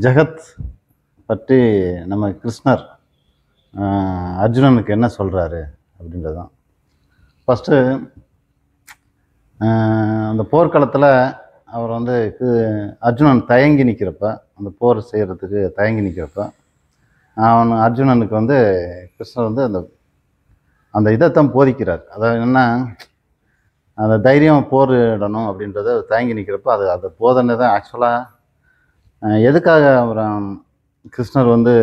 ஜெகத் பற்றி நம்ம கிருஷ்ணர் அர்ஜுனனுக்கு என்ன சொல்கிறாரு அப்படின்றது தான். ஃபஸ்ட்டு அந்த போர்க்களத்தில் அவர் வந்து அர்ஜுனன் தயங்கி நிற்கிறப்ப, அந்த போர் செய்கிறதுக்கு தயங்கி நிற்கிறப்ப, அர்ஜுனனுக்கு வந்து கிருஷ்ணர் வந்து அந்த அந்த இதைத்தான் போதிக்கிறார். அதாவது என்ன, அந்த தைரியம் போரிடணும் அப்படின்றத தயங்கி நிற்கிறப்ப அது அந்த போதனை தான் ஆக்சுவலாக எதுக்காக அவர் கிருஷ்ணர் வந்து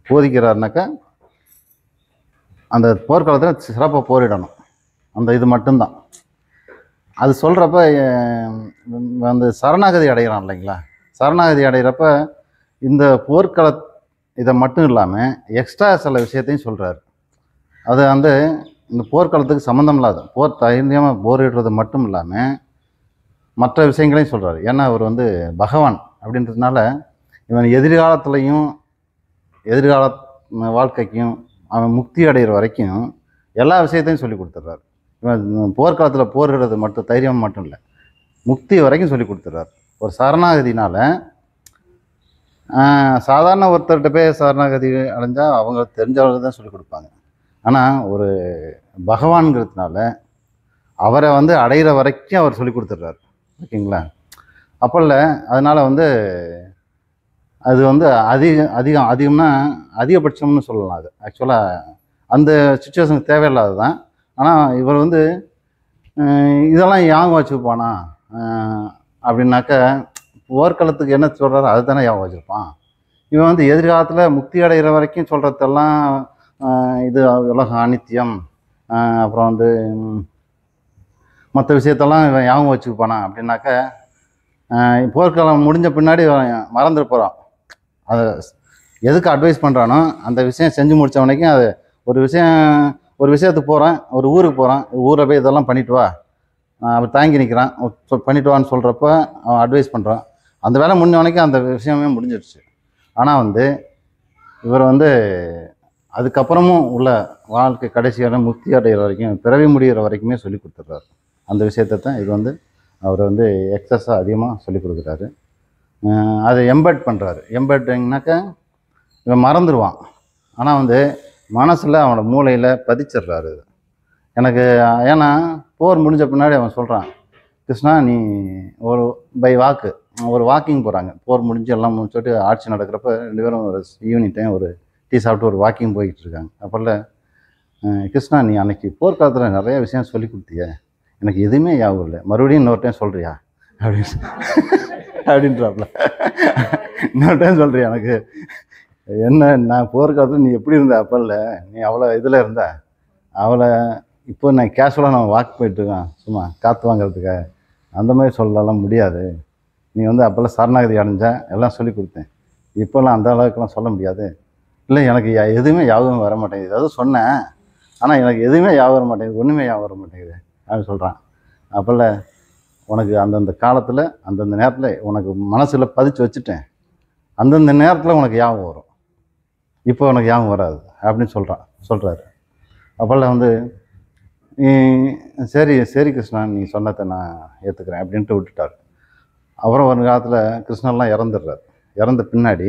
போதிக்கிறாருனாக்கா, அந்த போர்க்காலத்தில் சிறப்பாக போரிடணும், அந்த இது மட்டும்தான். அது சொல்கிறப்ப அந்த சரணாகதி அடைகிறான் இல்லைங்களா, சரணாகதி அடைகிறப்ப இந்த போர்க்கள இதை மட்டும் இல்லாமல் எக்ஸ்ட்ரா சில விஷயத்தையும் சொல்கிறாரு. அது வந்து இந்த போர்க்களத்துக்கு சம்மந்தம் இல்லாத போர் தைரியமாக போரிடுறது மட்டும் இல்லாமல் மற்ற விஷயங்களையும் சொல்கிறார். ஏன்னா அவர் வந்து பகவான் அப்படின்றதுனால இவன் எதிர்காலத்துலேயும் எதிர்கால வாழ்க்கைக்கும் அவன் முக்தி அடைகிற வரைக்கும் எல்லா விஷயத்தையும் சொல்லி கொடுத்துட்றாரு. இவன் போர்க்காலத்தில் போரிடுறது மட்டும் தைரியம் மட்டும் இல்லை, முக்தி வரைக்கும் சொல்லி கொடுத்துட்றாரு. ஒரு சரணாகதினால் சாதாரண ஒருத்தர்கிட்ட போய் சரணாகதி அடைஞ்சால் அவங்க தெரிஞ்சவங்க தான் சொல்லிக் கொடுப்பாங்க. ஆனால் ஒரு பகவான்கிறதுனால அவரை வந்து அடைகிற வரைக்கும் அவர் சொல்லி கொடுத்துட்றாரு. ஓகேங்களா? அப்போல்ல அதனால் வந்து அது வந்து அதிகம்னா அதிகபட்சம்னு சொல்லலாம். அது ஆக்சுவலாக அந்த சுச்சுவேஷனுக்கு தேவையில்லாது தான். ஆனால் இவர் வந்து இதெல்லாம் ஞாபகம் வச்சுப்பானா அப்படின்னாக்க, போர்க்களத்துக்கு என்ன சொல்கிறாரோ அது தானே ஞாபகம் வச்சுருப்பான். இவன் வந்து எதிர்காலத்தில் முக்தி அடைகிற வரைக்கும் சொல்கிறதெல்லாம் இது உலகம் அனித்தியம், அப்புறம் வந்து மற்ற விஷயத்தெல்லாம் இவன் ஞாபகம் வச்சுப்பானா அப்படின்னாக்க, போர்க்காலம் முடிஞ்ச பின்னாடி மறந்துட்டு போகிறான். அதை எதுக்கு அட்வைஸ் பண்ணுறானோ அந்த விஷயம் செஞ்சு முடித்த வரைக்கும் அது ஒரு விஷயத்துக்கு போகிறான், ஒரு ஊருக்கு போகிறான், ஊரை போய் இதெல்லாம் பண்ணிட்டு வா, அவன் தாங்கி நிற்கிறான், பண்ணிட்டு வான்னு சொல்கிறப்ப அவன் அட்வைஸ் பண்ணுறான். அந்த வேலை முடிஞ்ச வரைக்கும் அந்த விஷயமே முடிஞ்சிடுச்சு. ஆனால் வந்து இவர் வந்து அதுக்கப்புறமும் உள்ள வாழ்க்கை கடைசியான முக்தி அடைகிற வரைக்கும், பிறவி முடிகிற வரைக்குமே சொல்லி கொடுத்துட்றாரு. அந்த விஷயத்தை தான் இது வந்து அவர் வந்து எக்ஸஸாக அதிகமாக சொல்லி கொடுக்குறாரு. அதை எம்பெட் பண்ணுறாரு. எம்பெட்டிங்னாக்கா இவன் மறந்துடுவான், ஆனால் வந்து மனசில் அவனோட மூளையில் பதிச்சிடுறாரு எனக்கு. ஏன்னா போர் முடிஞ்ச பின்னாடி அவன் சொல்கிறான், கிருஷ்ணா நீ ஒரு ஒரு வாக்கிங் போகிறாங்க, போர் முடிஞ்சு எல்லாம் முடிச்சுட்டு ஆட்சி நடக்கிறப்ப 2 பேரும் ஒரு ஈவினிங் டைம் ஒரு டீ சாப்பிட்டு ஒரு வாக்கிங் போய்கிட்டு இருக்காங்க. அப்போல்ல கிருஷ்ணா நீ அன்னைக்கு போர்க்காலத்தில் நிறைய விஷயம் சொல்லி கொடுத்திய, எனக்கு எதுவுமே ஞாபகம் இல்லை, மறுபடியும் இன்னொரு டைம் சொல்கிறியா அப்படின்றாப்புல. இன்னொரு டைம் சொல்கிறியா, எனக்கு என்ன, நான் போர்க்காலத்தில் நீ எப்படி இருந்த, அப்போல்ல நீ அவ்வளோ இதில் இருந்த, அவளை இப்போ நான் கேஷுவலாக நான் வாக் போயிட்டுருக்கேன் சும்மா காற்று வாங்கிறதுக்காக, அந்த மாதிரி சொல்லலாம் முடியாது. நீ வந்து அப்போல்லாம் சரணாகதி அடைஞ்சா எல்லாம் சொல்லி கொடுத்தேன், இப்போல்லாம் அந்த அளவுக்குலாம் சொல்ல முடியாது. இல்லை எனக்கு எதுவுமே ஞாபகம் வர மாட்டேங்குது, ஏதாவது சொன்னேன் ஆனால் எனக்கு எதுவுமே ஞாபகம் வர மாட்டேங்குது, ஒன்றுமே ஞாபகம் வர மாட்டேங்குது அப்படின்னு சொல்கிறான். அப்போல்ல உனக்கு அந்தந்த காலத்தில் அந்தந்த நேரத்தில் உனக்கு மனசில் பதிச்சு வச்சுட்டேன், அந்தந்த நேரத்தில் உனக்கு ஞாபகம் வரும், இப்போ உனக்கு ஞாபகம் வராது அப்படின்னு சொல்கிறாரு. அப்போல்லாம் வந்து சரி சரி கிருஷ்ணா நீ சொன்னதை நான் ஏற்றுக்கிறேன் அப்படின்ட்டு விட்டுட்டார். அப்புறம் ஒரு காலத்தில் கிருஷ்ணர்லாம் இறந்துடுறார். இறந்த பின்னாடி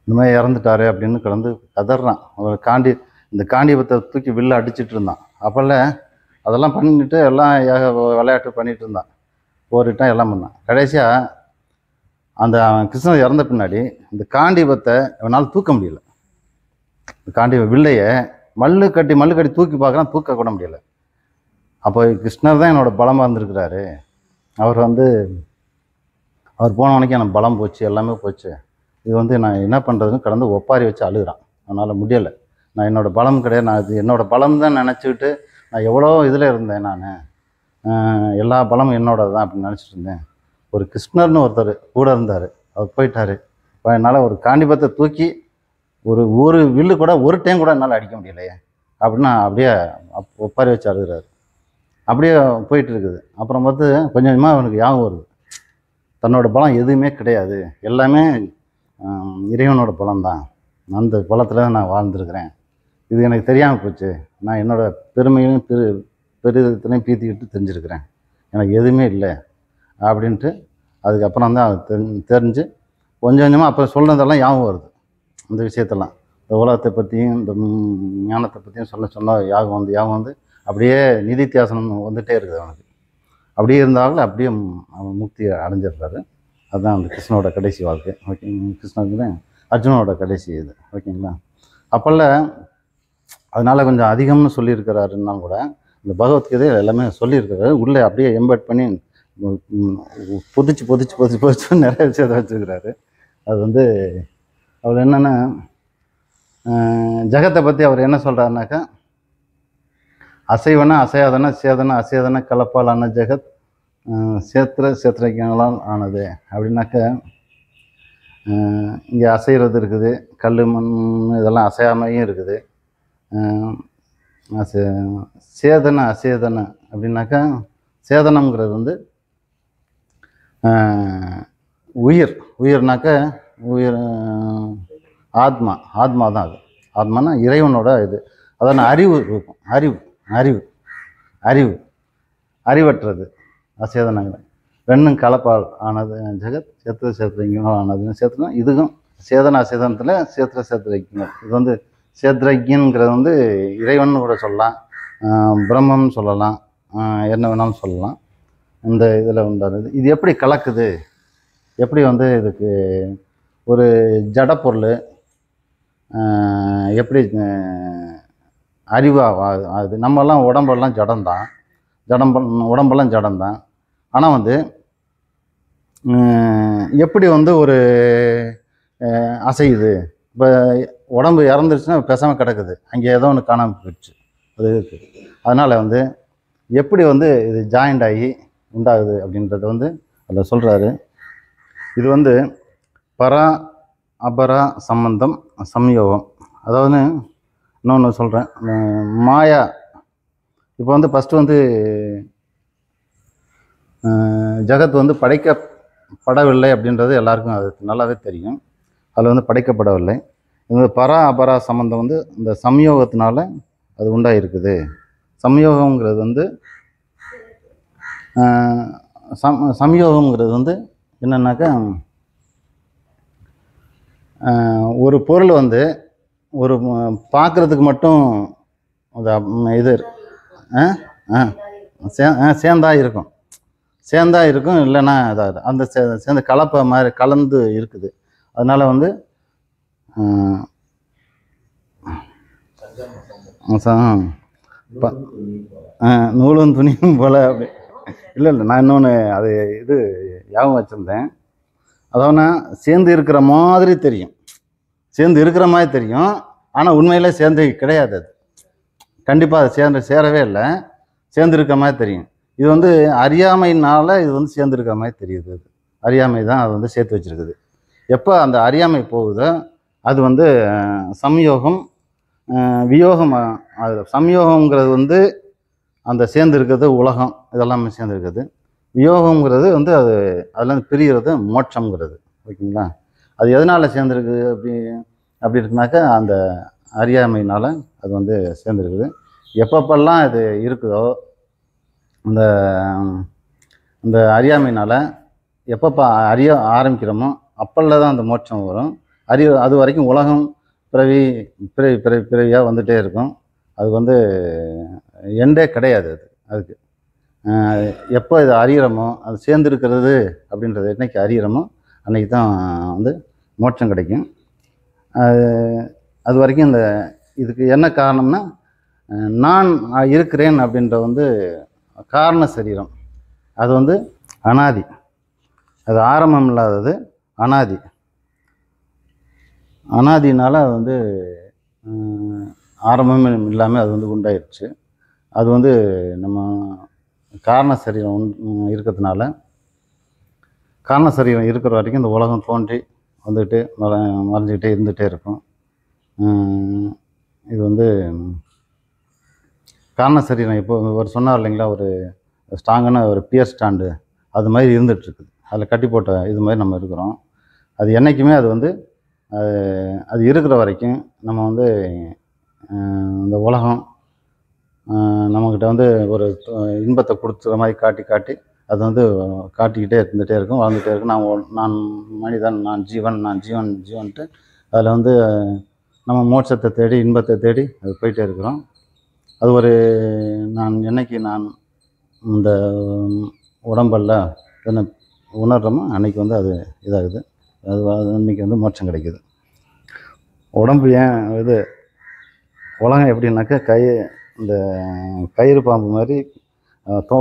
இந்த மாதிரி இறந்துட்டாரு அப்படின்னு கிடந்து கதறான். அவர் இந்த காண்டிபத்தை தூக்கி வில்ல அடிச்சுட்டு இருந்தான். அப்போல்ல அதெல்லாம் பண்ணிட்டு எல்லாம் விளையாட்டு பண்ணிகிட்டு இருந்தான், போரிட்டான், எல்லாம் பண்ணான். கடைசியாக அந்த கிருஷ்ணர் இறந்த பின்னாடி இந்த காண்டிபத்தை அவனால் தூக்க முடியல. இந்த காண்டிப வில்லையை மல்லு கட்டி தூக்கி பார்க்குறான், தூக்க கூட முடியலை. அப்போ கிருஷ்ணர் தான் என்னோடய பலமாக இருந்திருக்கிறாரு. அவர் போன வரைக்கும் எனக்கு பலம் போச்சு, எல்லாமே போச்சு, இது வந்து நான் என்ன பண்ணுறதுன்னு கடந்து ஒப்பாரி வச்சு அழுகிறான். அதனால் முடியலை, நான் என்னோடய பலம் கிடையாது, நான் இது என்னோடய பலம் தான் நினச்சிக்கிட்டு நான் எவ்வளோ இதில் இருந்தேன், நான் எல்லா பலமும் என்னோட தான் அப்படின்னு நினச்சிட்டு இருந்தேன். ஒரு கிருஷ்ணர்னு ஒருத்தர் கூட இருந்தார், அவர் போயிட்டார். இப்போ என்னால் ஒரு காண்டிபத்தை தூக்கி ஒரு வில்லு கூட ஒரு டைம் கூட என்னால் அடிக்க முடியலையே அப்படின்னா அப்படியே ஒப்பாரி வச்சு அழுகிறாரு. அப்படியே போயிட்டு இருக்குது. அப்புறம் பார்த்து கொஞ்சம் கொஞ்சமாக அவனுக்கு ஞாபகம் வருது, தன்னோட பலம் எதுவுமே கிடையாது, எல்லாமே இறைவனோட பலம்தான், அந்த பலத்தில் நான் வாழ்ந்துருக்கிறேன், இது எனக்கு தெரியாமல் போச்சு, நான் என்னோடய பெருமையும் பெரிதத்தையும் பீத்திக்கிட்டு தெரிஞ்சிருக்கிறேன், எனக்கு எதுவுமே இல்லை அப்படின்ட்டு அதுக்கப்புறம் தான் அது தெரிஞ்சு கொஞ்சம் கொஞ்சமாக அப்போ சொல்கிறதெல்லாம் ஞாபகம் வருது. இந்த விஷயத்தெல்லாம் இந்த உலகத்தை பற்றியும் இந்த ஞானத்தை பற்றியும் சொன்னால் யாகம் வந்து அப்படியே நிதித்தியாசனம் வந்துகிட்டே இருக்குது அவனுக்கு. அப்படியே இருந்தாலும் அப்படியே அவன் முக்தி அடைஞ்சிடுறாரு. அதுதான் அந்த கிருஷ்ணனோட கடைசி வாழ்க்கை. ஓகே, கிருஷ்ணனுக்கு அர்ஜுனனோட கடைசி இது. ஓகேங்களா? அப்போல்லாம் அதனால் கொஞ்சம் அதிகம்னு சொல்லியிருக்கிறாருன்னா கூட இந்த பகவத்கீதையில் எல்லாமே சொல்லியிருக்கிறாரு. உள்ளே அப்படியே எம்பெட் பண்ணி பொதிச்சு நிறைய விஷயத்தை வச்சுருக்கிறாரு. அது வந்து அவர் என்னென்னா ஜகத்தை பற்றி அவர் என்ன சொல்கிறாருனாக்கா, அசைவன அசையாதன சேதன அசேதன கலப்பாலான ஜெகத் சேத்திரங்களால் ஆனது. அப்படின்னாக்க இங்கே அசைகிறது இருக்குது, கல் மண் இதெல்லாம் அசையாமையும் இருக்குது. சேதன அசேதன அப்படின்னாக்கா சேதனம்ங்கிறது வந்து உயிர்னாக்க உயிர் ஆத்மா தான். அது ஆத்மானா இறைவனோட இது. அதான் அறிவு இருக்கும். அறிவற்றது அசேதனங்கள். ரெண்டும் கலப்பால் ஆனது ஜெகத் சேத்திரங்களும் ஆனதுன்னு சேர்த்துனா இதுக்கும் சேதன அசேதனத்தில் சேத்திரங்கள். இது வந்து சேத்ரஜ்யன்கிறது வந்து இறைவன் கூட சொல்லலாம், பிரம்மம்னு சொல்லலாம், என்ன வேணாலும் சொல்லலாம். இந்த இதில் உண்டானது இது எப்படி கலக்குது, எப்படி வந்து இதுக்கு ஒரு ஜடப்பொருள் எப்படி அறிவாகுது. நம்மெல்லாம் உடம்பெல்லாம் உடம்பெல்லாம் ஜடம்தான். ஆனால் வந்து எப்படி வந்து ஒரு அசையுது. இப்போ உடம்பு இறந்துருச்சுன்னா பேசாமல் கிடக்குது, அங்கே ஏதோ ஒன்று காணாமல் போயிடுச்சு, அது இருக்குது. அதனால் வந்து எப்படி வந்து இது ஜாயிண்ட் ஆகி உண்டாகுது அப்படின்றத வந்து அதில் சொல்கிறாரு. இது வந்து பரா அபரா சம்பந்தம் சம்யோகம். அதாவது இன்னொன்று சொல்கிறேன், மாயா. இப்போ வந்து ஃபஸ்ட்டு வந்து ஜகத் வந்து படைக்கப்படவில்லை அப்படின்றது எல்லாருக்கும் அது நல்லாவே தெரியும். அதில் வந்து படைக்கப்படவில்லை. இந்த பரா அபரா சம்பந்தம் வந்து இந்த சம்யோகத்தினால அது உண்டாயிருக்குது. சம்யோகங்கிறது வந்து சம்யோகம்ங்கிறது வந்து என்னன்னாக்கா, ஒரு பொருள் வந்து ஒரு பார்க்குறதுக்கு மட்டும் இது சேர்ந்தா இருக்கும் இல்லைன்னா இதாகுது. அந்த சேர்ந்த கலப்பை மாதிரி கலந்து இருக்குது. அதனால் வந்து நூலும் துணியும் போல் அப்படி இல்லை. நான் இன்னொன்று அது இது ஞாபகம் வச்சுருந்தேன். அதாவது சேர்ந்து இருக்கிற மாதிரி தெரியும், ஆனால் உண்மையிலே சேர்ந்து கிடையாது. அது கண்டிப்பாக அது சேரவே இல்லை, சேர்ந்து இருக்கிற மாதிரி தெரியும். இது வந்து அறியாமையினால் இது வந்து சேர்ந்துருக்கிற மாதிரி தெரியுது. அது அறியாமை தான் அது வந்து சேர்த்து வச்சுருக்குது. எப்போ அந்த அறியாமை போகுதோ அது வந்து சம்யோகம், வியோகம். அது சம்யோகங்கிறது வந்து அந்த சேர்ந்துருக்கிறது உலகம், இதெல்லாமே சேர்ந்துருக்குது. வியோகங்கிறது வந்து அதெல்லாம் பிரிகிறது மோட்சங்கிறது. ஓகேங்களா? அது எதனால் சேர்ந்துருக்குது அப்படி இருக்குனாக்கா அந்த அறியாமையினால் அது வந்து சேர்ந்துருக்குது. எப்பப்பெல்லாம் இது இருக்குதோ இந்த அறியாமையினால் எப்பப்போ அறிய ஆரம்பிக்கிறோமோ அப்பல்ல தான் அந்த மோட்சம் வரும். அது வரைக்கும் உலகம் பிறவியாக வந்துகிட்டே இருக்கும். அது வந்து எண்டே கிடையாது. அதுக்கு எப்போ இதை அறிகிறோமோ, அது சேர்ந்துருக்கிறது அப்படின்றது என்னைக்கு அறிகிறோமோ அன்றைக்கி தான் வந்து மோட்சம் கிடைக்கும். அது வரைக்கும் இதுக்கு என்ன காரணம்னா, நான் இருக்கிறேன் அப்படின்ற வந்து காரண சரீரம். அது வந்து அனாதி, அது ஆரம்பம் இல்லாதது, அனாதினால் அது வந்து ஆரம்பமே இல்லாமல் அது வந்து உண்டாயிடுச்சு. அது வந்து நம்ம காரண சரீரம் இருக்கிறதுனால, காரண சரீரம் இருக்கிற வரைக்கும் இந்த உலகம் தோன்றி வந்துக்கிட்டு மறைஞ்சிக்கிட்டே இருந்துகிட்டே இருக்கும். இது வந்து காரண சரீரம். இப்போ ஒரு சொன்னார் இல்லைங்களா, ஒரு ஸ்ட்ராங்கான ஒரு பியர் ஸ்டாண்டு அது மாதிரி இருந்துகிட்ருக்குது. அதில் கட்டி போட்ட இது மாதிரி நம்ம இருக்கிறோம். அது என்றைக்குமே அது வந்து அது இருக்கிற வரைக்கும் நம்ம வந்து இந்த உலகம் நம்மக்கிட்ட வந்து ஒரு இன்பத்தை கொடுத்துற மாதிரி காட்டி அது வந்து காட்டிக்கிட்டே இருந்துகிட்டே இருக்கும், வாழ்ந்துகிட்டே இருக்கும். நான் மனிதன், நான் ஜீவன், நான் ஜீவன் ஜீவன்ட்டு அதில் வந்து நம்ம மோட்சத்தை தேடி இன்பத்தை தேடி அது போயிட்டே இருக்கிறோம். அது ஒரு என்னைக்கு நான் இந்த உடம்பல்ல என்ன உணர்றோமோ அன்னைக்கு வந்து அது இதாகுது. அது அன்னைக்கு வந்து மோட்சம் கிடைக்குது. உடம்பு ஏன் இது உலகம் எப்படின்னாக்கா இந்த கயிறு பாம்பு மாதிரி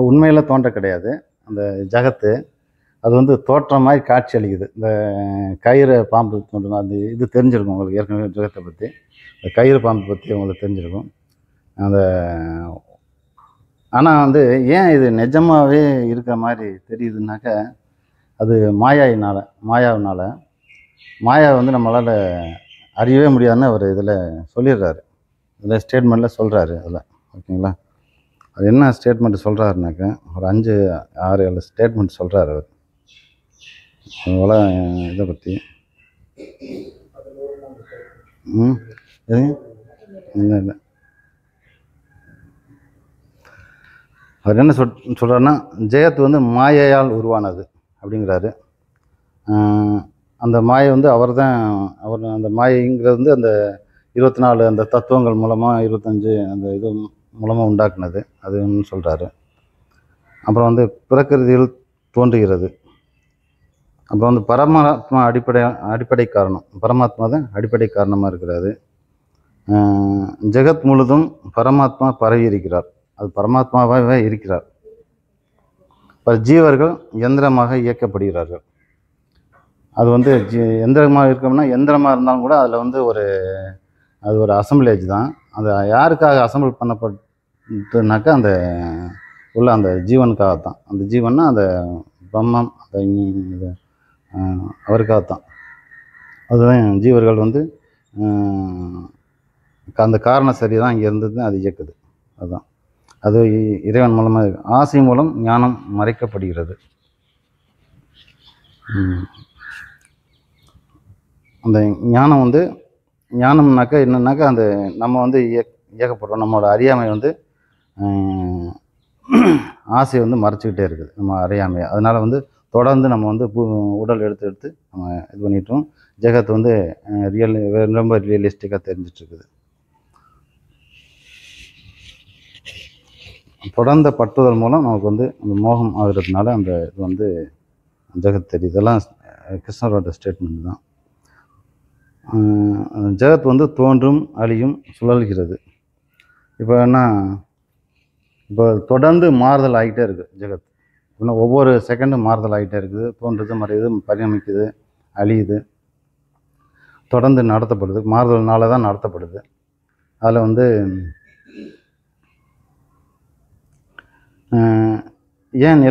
உண்மையில் தோன்ற கிடையாது. அந்த ஜகத்து அது வந்து தோற்றம் மாதிரி காட்சி அளிக்குது. இந்த கயிறு பாம்பு தோன்றும் அந்த இது தெரிஞ்சிருக்கும் உங்களுக்கு ஏற்கனவே ஜகத்தை பற்றி. இந்த கயிறு பாம்பு பற்றி உங்களுக்கு தெரிஞ்சிருக்கும். அந்த ஆனால் வந்து ஏன் இது நிஜமாகவே இருக்கிற மாதிரி தெரியுதுன்னாக்கா அது மாயாவினால் மாயா வந்து நம்மளால் அறியவே முடியாதுன்னு அவர் இதில் சொல்லிடுறாரு. இதில் ஸ்டேட்மெண்ட்டில் சொல்கிறாரு. அதில் ஓகேங்களா, அது என்ன ஸ்டேட்மெண்ட் சொல்கிறாருனாக்கா ஒரு 5, 6, 7 ஸ்டேட்மெண்ட் சொல்கிறார் அவர் இதை பற்றி. இல்லை இல்லை அவர் என்ன சொல்கிறாருன்னா, ஜெகத் வந்து மாயையால் உருவானது அப்படிங்கிறாரு. அந்த மாயை வந்து அவர் அந்த மாயைங்கிறது வந்து அந்த 24 அந்த தத்துவங்கள் மூலமாக 25 அந்த இது மூலமாக உண்டாக்குனது அதுன்னு சொல்கிறாரு. அப்புறம் வந்து பிரகிருதியில் தோன்றுகிறது. அப்புறம் வந்து பரமாத்மா அடிப்படை காரணம், பரமாத்மா தான் அடிப்படை காரணமாக இருக்கிறாரு. ஜெகத் முழுதும் பரமாத்மா பரவி இருக்கிறார், அது பரமாத்மாவாகவே இருக்கிறார். இப்போ ஜீவர்கள் எந்திரமாக இயக்கப்படுகிறார்கள். அது வந்து எந்திரமாக இருக்கோம்னா எந்திரமாக இருந்தாலும் கூட அதில் வந்து அது ஒரு அசம்பிளேஜ் தான். அது யாருக்காக அசம்பிள் பண்ணப்பட்டுனாக்கா அந்த உள்ள அந்த ஜீவனுக்காகத்தான். அந்த ஜீவன்னா அந்த பிரம்மம் அந்த அவருக்காகத்தான். அதுதான் ஜீவர்கள் வந்து அந்த காரண சரி தான் இங்கே இருந்தது, அது இயக்குது. அதுதான் அது இறைவன் மூலமாக ஆசை மூலம் ஞானம் மறைக்கப்படுகிறது. அந்த ஞானம் வந்து ஞானம்னாக்கா என்னன்னாக்கா அந்த நம்ம வந்து இயக்கப்படுறோம். நம்மளோட அறியாமை வந்து ஆசையை வந்து மறைச்சிக்கிட்டே இருக்குது, நம்ம அறியாமையை. அதனால் வந்து தொடர்ந்து நம்ம வந்து உடல் எடுத்து நம்ம இது பண்ணிட்டோம். ஜெகத் வந்து ரொம்ப ரியலிஸ்டிக்காக தெரிஞ்சிட்ருக்குது. தொடர்ந்த பட்டுதல் மூலம் நமக்கு வந்து அந்த மோகம் ஆகுறதுனால அந்த இது வந்து ஜெகத் தெரியுது. இதெல்லாம் கிருஷ்ணரோட ஸ்டேட்மெண்ட் தான். ஜெகத் வந்து தோன்றும் அழியும் சுழல்கிறது. இப்போ தொடர்ந்து மாறுதல் ஆகிட்டே இருக்குது ஜெகத். இன்னும் ஒவ்வொரு செகண்டும் மாறுதல் ஆகிட்டே இருக்குது, தோன்றுது, மறையுது, பரிணமிக்குது, அழியுது, தொடர்ந்து நடத்தப்படுது. மாறுதல்னால தான் நடத்தப்படுது. அதில் வந்து ஏன்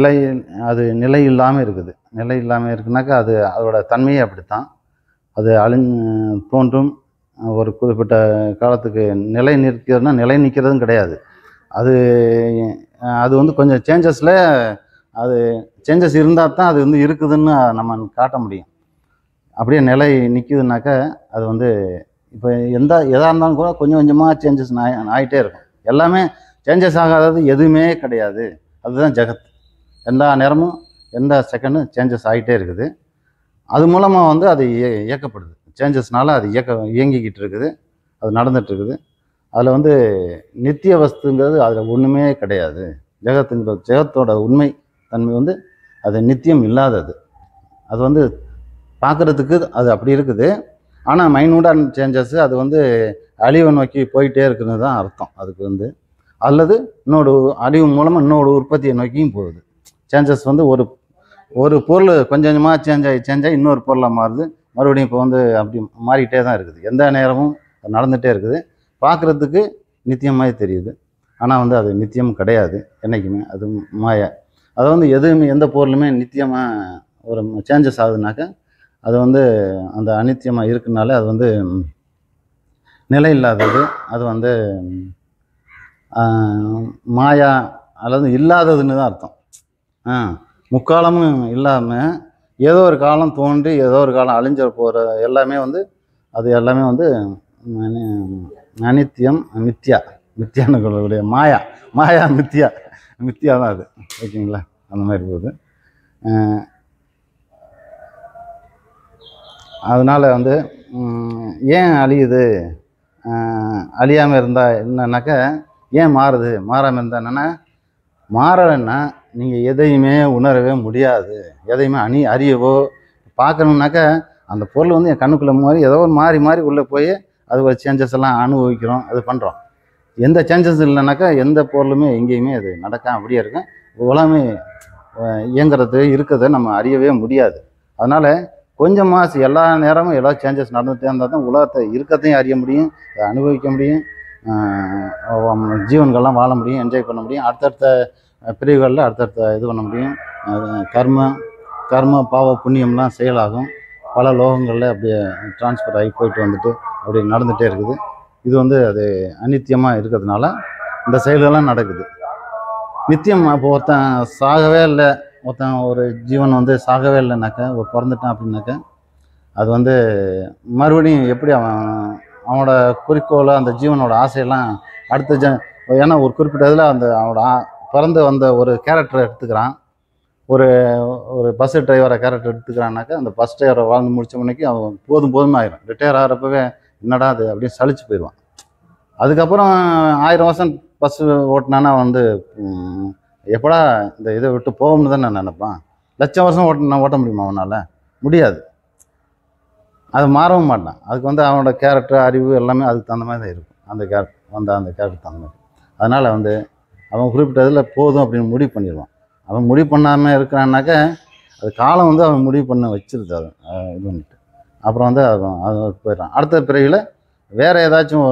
அது நிலை இல்லாமல் இருக்குது. நிலை இல்லாமல் இருக்குனாக்கா அது அதோட தன்மையே அப்படித்தான். அது தோன்றும், ஒரு குறிப்பிட்ட காலத்துக்கு நிலை நிற்கிறதும் கிடையாது. அது வந்து கொஞ்சம் சேஞ்சஸ் இருந்தால் தான் அது வந்து இருக்குதுன்னு நம்ம காட்ட முடியும். அப்படியே நிலை நிற்குதுனாக்கா அது வந்து இப்போ எதாக இருந்தாலும் கூட கொஞ்சம் கொஞ்சமாக சேஞ்சஸ் ஆகிட்டே இருக்கும். எல்லாமே சேஞ்சஸ் ஆகாதது எதுவுமே கிடையாது. அதுதான் ஜெகத். எந்த நேரமும் எந்த செகண்டும் சேஞ்சஸ் ஆகிட்டே இருக்குது. அது மூலமாக வந்து அது இயக்கப்படுது. சேஞ்சஸ்னால அது இயங்கிக்கிட்டு இருக்குது, அது நடந்துகிட்ருக்குது. அதில் வந்து நித்திய வஸ்துங்கிறது அதில் ஒன்றுமே கிடையாது. ஜெகத்தோட உண்மை தன்மை வந்து அது நித்தியம் இல்லாதது. அது வந்து பார்க்குறதுக்கு அது அப்படி இருக்குது. ஆனால் மைனூட்டான சேஞ்சஸ் அது வந்து அழிவை நோக்கி போயிட்டே இருக்குதுன்னு தான் அர்த்தம் அதுக்கு வந்து. அல்லது இன்னொரு அழிவு மூலமாக இன்னொரு உற்பத்தியை நோக்கியும் போகுது. சேஞ்சஸ் வந்து ஒரு பொருள் கொஞ்சம் கொஞ்சமாக சேஞ்ச் ஆகி இன்னொரு பொருளாக மாறுது. மறுபடியும் இப்போ வந்து அப்படி மாறிக்கிட்டே தான் இருக்குது. எந்த நேரமும் அது நடந்துகிட்டே இருக்குது. பார்க்குறதுக்கு நித்தியமாக தெரியுது, ஆனால் வந்து அது நித்தியம் கிடையாது என்றைக்குமே. அது மாயா. அதை வந்து எந்த பொருளுமே நித்தியமாக ஒரு சேஞ்சஸ் ஆகுதுனாக்கா அது வந்து அந்த அநித்தியமாக இருக்குனால அது வந்து நிலை இல்லாதது. அது வந்து மாயா அல்லது இல்லாததுன்னு தான் அர்த்தம். முக்காலமும் இல்லாமல் ஏதோ ஒரு காலம் தோன்றி ஏதோ ஒரு காலம் அழிஞ்ச போகிற எல்லாமே வந்து அது எல்லாமே வந்து அனித்தியம், மித்தியான்னு சொல்லக்கூடிய மாயா மித்தியா தான் அது. ஓகேங்களா? அந்த மாதிரி போகுது. அதனால் வந்து ஏன் அழியுது, அழியாமல் இருந்தால் என்னன்னாக்கா ஏன் மாறுது, மாறாமல் இருந்தால் என்னென்னா, மாறலைன்னா நீங்கள் எதையுமே உணரவே முடியாது. எதையுமே அறியவோ பார்க்கணுன்னாக்கா அந்த பொருள் வந்து என் கண்ணுக்குள்ளே மாதிரி ஏதோ ஒரு மாறி மாறி உள்ளே போய் அது ஒரு சேஞ்சஸ் எல்லாம் அனுபவிக்கிறோம், அது பண்ணுறோம். எந்த சேஞ்சஸ் இல்லைனாக்கா எந்த பொருளுமே எங்கேயுமே அது நடக்காம அப்படியே இருக்கும். உலகமே இயங்குறது இருக்கிறத நம்ம அறியவே முடியாது. அதனால் கொஞ்சமாக எல்லா நேரமும் எல்லா சேஞ்சஸ் நடந்துகிட்டே இருந்தால் தான் உலகத்தை இருக்கிறதையும் அறிய முடியும், அதை அனுபவிக்க முடியும், ஜீவன்கள்லாம் வாழ முடியும், என்ஜாய் பண்ண முடியும். அடுத்தடுத்த பிரிவுகளில் அடுத்தடுத்த இது பண்ண முடியும். கர்ம பாவ புண்ணியம்லாம் செயலாகும். பல லோகங்களில் அப்படியே டிரான்ஸ்ஃபர் ஆகி போயிட்டு வந்துட்டு அப்படி நடந்துகிட்டே இருக்குது. இது வந்து அது அநித்தியமாக இருக்கிறதுனால இந்த செயல்கள்லாம் நடக்குது. நித்தியம் இப்போ ஒருத்தன் சாகவே இல்லை, ஒருத்தன் ஒரு ஜீவன் வந்து சாகவே இல்லைனாக்கா, ஒரு பிறந்துட்டான் அப்படின்னாக்கா, அது வந்து மறுபடியும் எப்படி அவனோட குறிக்கோளை அந்த ஜீவனோட ஆசையெல்லாம் அடுத்த ஏன்னா ஒரு குறிப்பிட்ட இதில் அந்த அவனோட பிறந்து வந்த ஒரு கேரக்டரை எடுத்துக்கிறான். ஒரு ஒரு பஸ் டிரைவரை கேரக்டர் எடுத்துக்கிறான்னாக்கா, அந்த பஸ் டிரைவரை வாழ்ந்து முடித்த மணிக்கு அவன் போதும் ஆயிரும். ரிட்டையர் ஆகிறப்பவே என்னடா அது அப்படின்னு சலிச்சு போயிடுவான். அதுக்கப்புறம் 1000 வருஷம் பஸ் ஓட்டினானா வந்து எப்படா இந்த இதை விட்டு போகும்னு தான் நான் நினைப்பான். லட்சம் வருஷம் ஓட்ட முடியுமா அவனால்? முடியாது. அது மாறவும் மாட்டான். அதுக்கு வந்து அவனோட கேரக்டர் அறிவு எல்லாமே அதுக்கு தகுந்த மாதிரி தான் இருக்கும். அந்த கேரக்டர் தகுந்த மாதிரி. அதனால் வந்து அவன் குறிப்பிட்ட இதில் போதும் அப்படின்னு முடிவு பண்ணிடுவான். அவன் முடிவு பண்ணாமல் இருக்கிறான்னாக்கா அது காலம் வந்து அவன் முடிவு பண்ண வச்சிருது. அது இது பண்ணிட்டு அப்புறம் வந்து அது போயிடுறான். அடுத்த பிறவியில் வேறு ஏதாச்சும்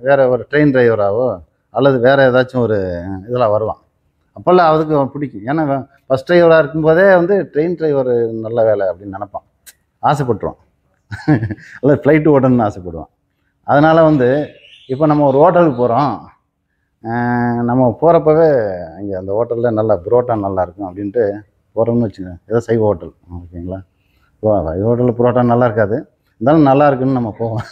வேறு ஒரு ட்ரெயின் டிரைவராகவோ அல்லது வேறு ஏதாச்சும் ஒரு இதில் வருவான். அப்போல்லாம் அதுக்கு அவன் பிடிக்கும். ஏன்னா ஃபஸ்ட் டிரைவராக இருக்கும்போதே வந்து ட்ரெயின் டிரைவர் நல்ல வேலை அப்படின்னு நினப்பான், ஆசைப்பட்டுருவான். அல்லது ஃப்ளைட்டு ஓடணும்னு ஆசைப்படுவான். அதனால் வந்து இப்போ நம்ம ஒரு ஹோட்டலுக்கு போகிறோம், நம்ம போகிறப்பவே அங்கே அந்த ஹோட்டலில் நல்லா புரோட்டா நல்லா இருக்கும் அப்படின்ட்டு போகிறோம்னு வச்சுக்கோங்க. ஏதோ சைவ ஹோட்டல் ஓகேங்களா, சைவ ஹோட்டலில் புரோட்டா நல்லா இருக்காது, இருந்தாலும் நல்லா இருக்குன்னு நம்ம போவோம்.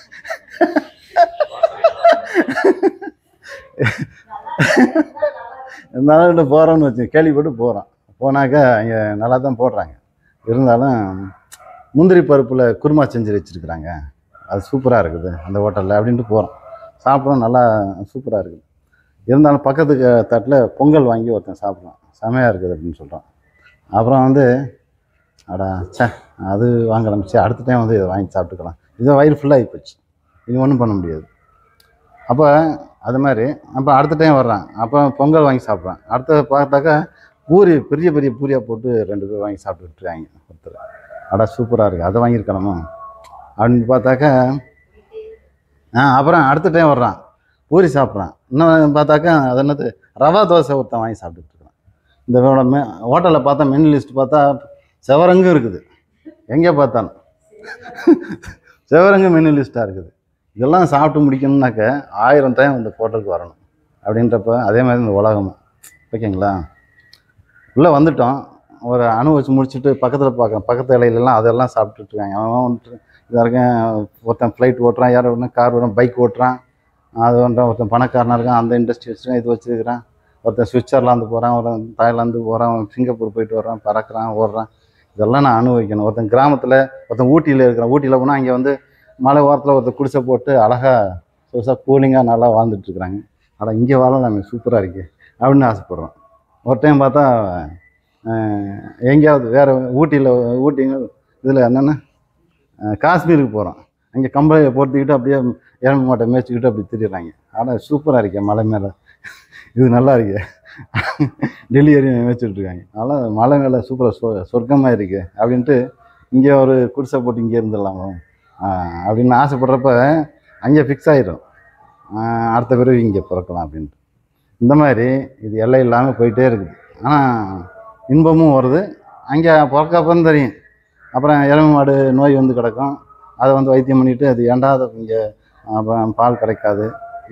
இருந்தாலும் போகிறோம்னு வச்சு கேள்விப்பட்டு போகிறோம். போனாக்கா அங்கே நல்லா தான் போடுறாங்க. இருந்தாலும் முந்திரி பருப்பில் குருமா செஞ்சு வச்சுருக்குறாங்க, அது சூப்பராக இருக்குது அந்த ஹோட்டலில் அப்படின்ட்டு போகிறோம். சாப்பிட்றோம், நல்லா சூப்பராக இருக்குது. இருந்தாலும் பக்கத்துக்கு தட்டில் பொங்கல் வாங்கி ஒருத்தன் சாப்பிட்றான், செமையாக இருக்குது அப்படின்னு சொல்கிறான். அப்புறம் வந்து அடா அது வாங்கலாம், சரி அடுத்த டைம் வந்து இதை வாங்கி சாப்பிட்டுக்கலாம், இதை வயிறு ஃபுல்லாகி போச்சு, இது ஒன்றும் பண்ண முடியாது. அப்போ அது மாதிரி அப்போ அடுத்த டைம் வர்றான், அப்போ பொங்கல் வாங்கி சாப்பிட்றான். அடுத்த பார்த்தாக்கா பூரி பெரிய பெரிய பூரியாக போட்டு 2 பேர் வாங்கி சாப்பிட்டுருக்காங்க ஒருத்தர். அடா சூப்பராக இருக்குது, அதை வாங்கியிருக்கலாமா அப்படின்னு பார்த்தாக்கா அப்புறம் அடுத்த டைம் வர்றான், பூரி சாப்பிட்றான். இன்னும் பார்த்தாக்கா அது என்னது ரவா தோசை ஒருத்தன் வாங்கி சாப்பிட்டுருக்கான். இந்த ஹோட்டலில் பார்த்தா மெனு லிஸ்ட் பார்த்தா செவரங்கும் இருக்குது, எங்கே பார்த்தாலும் செவரங்கு மெனு லிஸ்ட்டாக இருக்குது. இதெல்லாம் சாப்பிட்டு முடிக்கணும்னாக்க 1000 டைம் இந்த ஹோட்டலுக்கு வரணும் அப்படின்றப்ப அதே மாதிரி இந்த உலகமும் ஓகேங்களா. உள்ளே வந்துட்டோம், ஒரு அனுபவிச்சு முடிச்சுட்டு பக்கத்தில் பார்க்குறேன், பக்கத்து இலையிலலாம் அதெல்லாம் சாப்பிட்டுட்ருக்காங்க. அவன் வந்துட்டு இதாக இருக்கேன், ஒருத்தன் ஃப்ளைட் ஓட்டுறான், யார் ஓட்டுறான், கார் ஓட்டுறான், பைக் ஓட்டுறான், அது வந்துட்டான். ஒருத்தன் பணக்காரனாக இருக்கான், அந்த இண்டஸ்ட்ரி வச்சுருக்கான், இது வச்சுருக்கிறான். ஒருத்தன் சுவிட்சர்லாந்து போகிறான், ஒருத்தன் தாய்லாந்து போகிறான், சிங்கப்பூர் போயிட்டு வர்றான், பறக்கிறான், ஓடுறான். இதெல்லாம் நான் அனுபவிக்கணும். ஒருத்தன் கிராமத்தில், ஒருத்தன் ஊட்டியில் இருக்கிறான், ஊட்டியில் போனால் அங்கே வந்து மலை ஓரத்தில் ஒருத்தர் குடிசை போட்டு அழகாக புதுசாக கூலிங்காக நல்லா வாழ்ந்துட்டுருக்குறாங்க. ஆனால் இங்கே வாழலாம் சூப்பராக இருக்குது அப்படின்னு ஆசைப்பட்றோம். ஒரு டைம் பார்த்தா எங்கேயாவது வேறு ஊட்டி இதில் என்னென்னா காஷ்மீருக்கு போகிறோம், அங்கே கம்பளியை போட்டுக்கிட்டு அப்படியே எறும்பு மாட்டை மேய்ச்சிக்கிட்டு அப்படி திரியிறாங்க. ஆனால் சூப்பராக இருக்கேன் மலை மேலே, இது நல்லா இருக்கு, டெல்லி ஏரியா மேய்ச்சிட்ருக்காங்க. அதனால் மலை மேலே சூப்பராக சொர்க்கமாக இருக்குது அப்படின்ட்டு இங்கே ஒரு குடிசை போட்டு இங்கே இருந்துடலாமோ அப்படின்னு ஆசைப்படுறப்ப அங்கே ஃபிக்ஸ் ஆகிடும், அடுத்த பிறகு இங்கே பிறக்கலாம் அப்படின்ட்டு. இந்த மாதிரி இது எல்லை இல்லாமல் போயிட்டே இருக்குது. ஆனால் இன்பமும் வருது, அங்கே பிறக்கப்பன்னு தெரியும். அப்புறம் எருமை மாடு நோய் வந்து கிடக்கும், அதை வந்து வைத்தியம் பண்ணிவிட்டு அது ஏண்டா அதை இங்கே அப்புறம் பால் கிடைக்காது,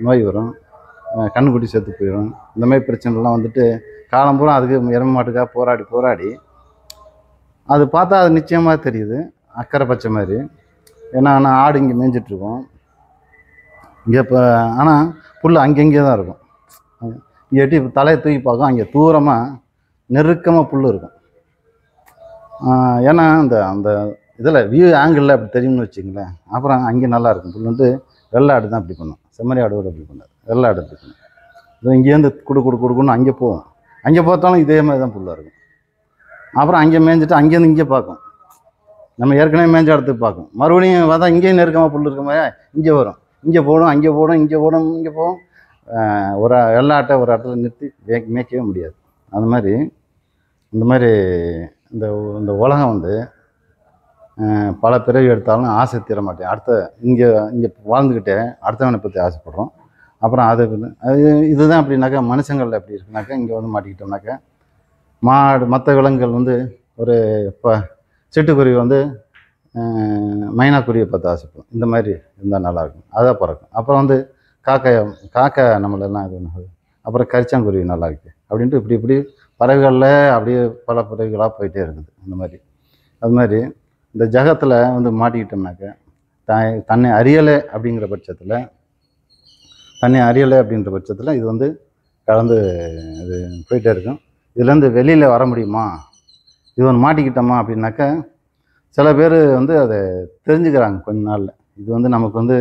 நோய் வரும், கண்ணுக்குட்டி செத்து போயிடும். இந்த மாதிரி பிரச்சனைலாம் வந்துட்டு காலம் பூரா அதுக்கு எருமை மாட்டுக்காக போராடி அது பார்த்தா அது நிச்சயமாக தெரியுது அக்கறை பச்சை மாதிரி. ஏன்னா ஆனால் ஆடு இங்கே மேய்ஞ்சிட்ருக்கோம் இங்கே இப்போ, ஆனால் புல் அங்கங்கே தான் இருக்கும். இங்கே எட்டி தலையை தூக்கி பார்க்கும், அங்கே தூரமாக நெருக்கமாக புல் இருக்கும். ஏன்னா அந்த அந்த இதில் வியூ ஆங்கிளில் அப்படி தெரியும்னு வச்சுங்களேன். அப்புறம் அங்கே நல்லா இருக்கும் புல். வந்து வெள்ளை ஆடு தான் இப்படி பண்ணும், செம்மறி ஆடு கூட அப்படி பண்ணாது, வெள்ளை ஆடு அப்படி பண்ணும். இது இங்கேருந்து கொடுக்குன்னு அங்கே போகும். அங்கே பார்த்தாலும் இதே மாதிரி தான் புல்லாக இருக்கும். அப்புறம் அங்கே மேய்ஞ்சிட்டு அங்கேருந்து இங்கே பார்க்கும். நம்ம ஏற்கனவே மேய்ஞ்ச இடத்துக்கு பார்க்கும். மறுபடியும் பார்த்தா இங்கேயும் நெருக்கமாக புல் இருக்க மாதிரி இங்கே வரும், இங்கே போடும், அங்கே போடும், இங்கே போடும், இங்கே போகும். ஒரு வெள்ளை ஆட்டை ஒரு இடத்துல நிறுத்தி மேய்க்கவே முடியாது. அந்த மாதிரி இந்த மாதிரி இந்த இந்த உலகம் வந்து பல பிறவி எடுத்தாலும் ஆசை தீர மாட்டேன். இங்கே வாழ்ந்துக்கிட்டே அடுத்தவனை பற்றி ஆசைப்படுறோம். அப்புறம் அது இதுதான் அப்படின்னாக்கா மனுஷங்களில் எப்படி இருக்குனாக்கா, இங்கே வந்து மாட்டிக்கிட்டோம்னாக்கா மாடு மற்ற விலங்குகள் வந்து ஒரு இப்போ சிட்டுக்குருவி வந்து மைனாக்குருவியை பார்த்து ஆசைப்படும். இந்த மாதிரி இருந்தால் நல்லாயிருக்கும், அதாக பிறக்கும். அப்புறம் வந்து காக்கை நம்மளெல்லாம் இது பண்ணாது. அப்புறம் கரிச்சாங்குருவி நல்லா இருக்குது அப்படின்ட்டு இப்படி பறவைகளில் அப்படியே பல பறவைகளாக போயிட்டே இருக்குது. அந்த மாதிரி அது மாதிரி இந்த ஜகத்தில் வந்து மாட்டிக்கிட்டோம்னாக்க தன்னை அறியலை அப்படிங்கிற பட்சத்தில் இது வந்து கலந்து இது போயிட்டே இருக்கும். இதுலேருந்து வெளியில் வர முடியுமா, இது ஒன்று மாட்டிக்கிட்டோமா அப்படின்னாக்கா சில பேர் வந்து அதை தெரிஞ்சுக்கிறாங்க கொஞ்ச நாளில். இது வந்து நமக்கு வந்து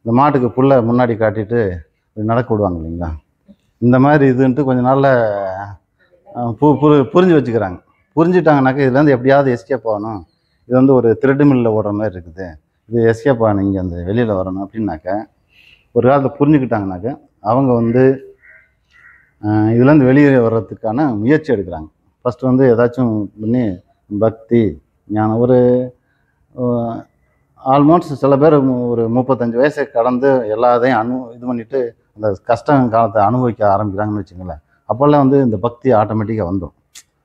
இந்த மாட்டுக்கு புல்லை முன்னாடி காட்டிட்டு நடக்க விடுவாங்க இல்லைங்களா, இந்த மாதிரி இதுன்ட்டு கொஞ்ச நாளில் புரிஞ்சு வச்சுக்கிறாங்க. புரிஞ்சுட்டாங்கனாக்கா இதுலேருந்து எப்படியாவது எஸ்கேப் ஆகணும், இது வந்து ஒரு த்ரெட் மில்லில் ஓடுற மாதிரி இருக்குது, இது எஸ்கேப் ஆகணும், இங்கே அந்த வெளியில் வரணும் அப்படின்னாக்கா ஒரு காலத்தில் புரிஞ்சுக்கிட்டாங்கனாக்கா அவங்க வந்து இதுலேருந்து வெளியே வர்றதுக்கான முயற்சி எடுக்கிறாங்க. ஃபஸ்ட்டு வந்து ஏதாச்சும் பண்ணி பக்தி ஞானம் ஒரு ஆல்மோஸ்ட் சில பேர் ஒரு 35 வயசை கடந்து எல்லாத்தையும் இது பண்ணிவிட்டு அந்த கஷ்ட காலத்தை அனுபவிக்க ஆரம்பிக்கிறாங்கன்னு வச்சுங்களேன். அப்போல்லாம் வந்து இந்த பக்தி ஆட்டோமேட்டிக்காக வந்துடும்.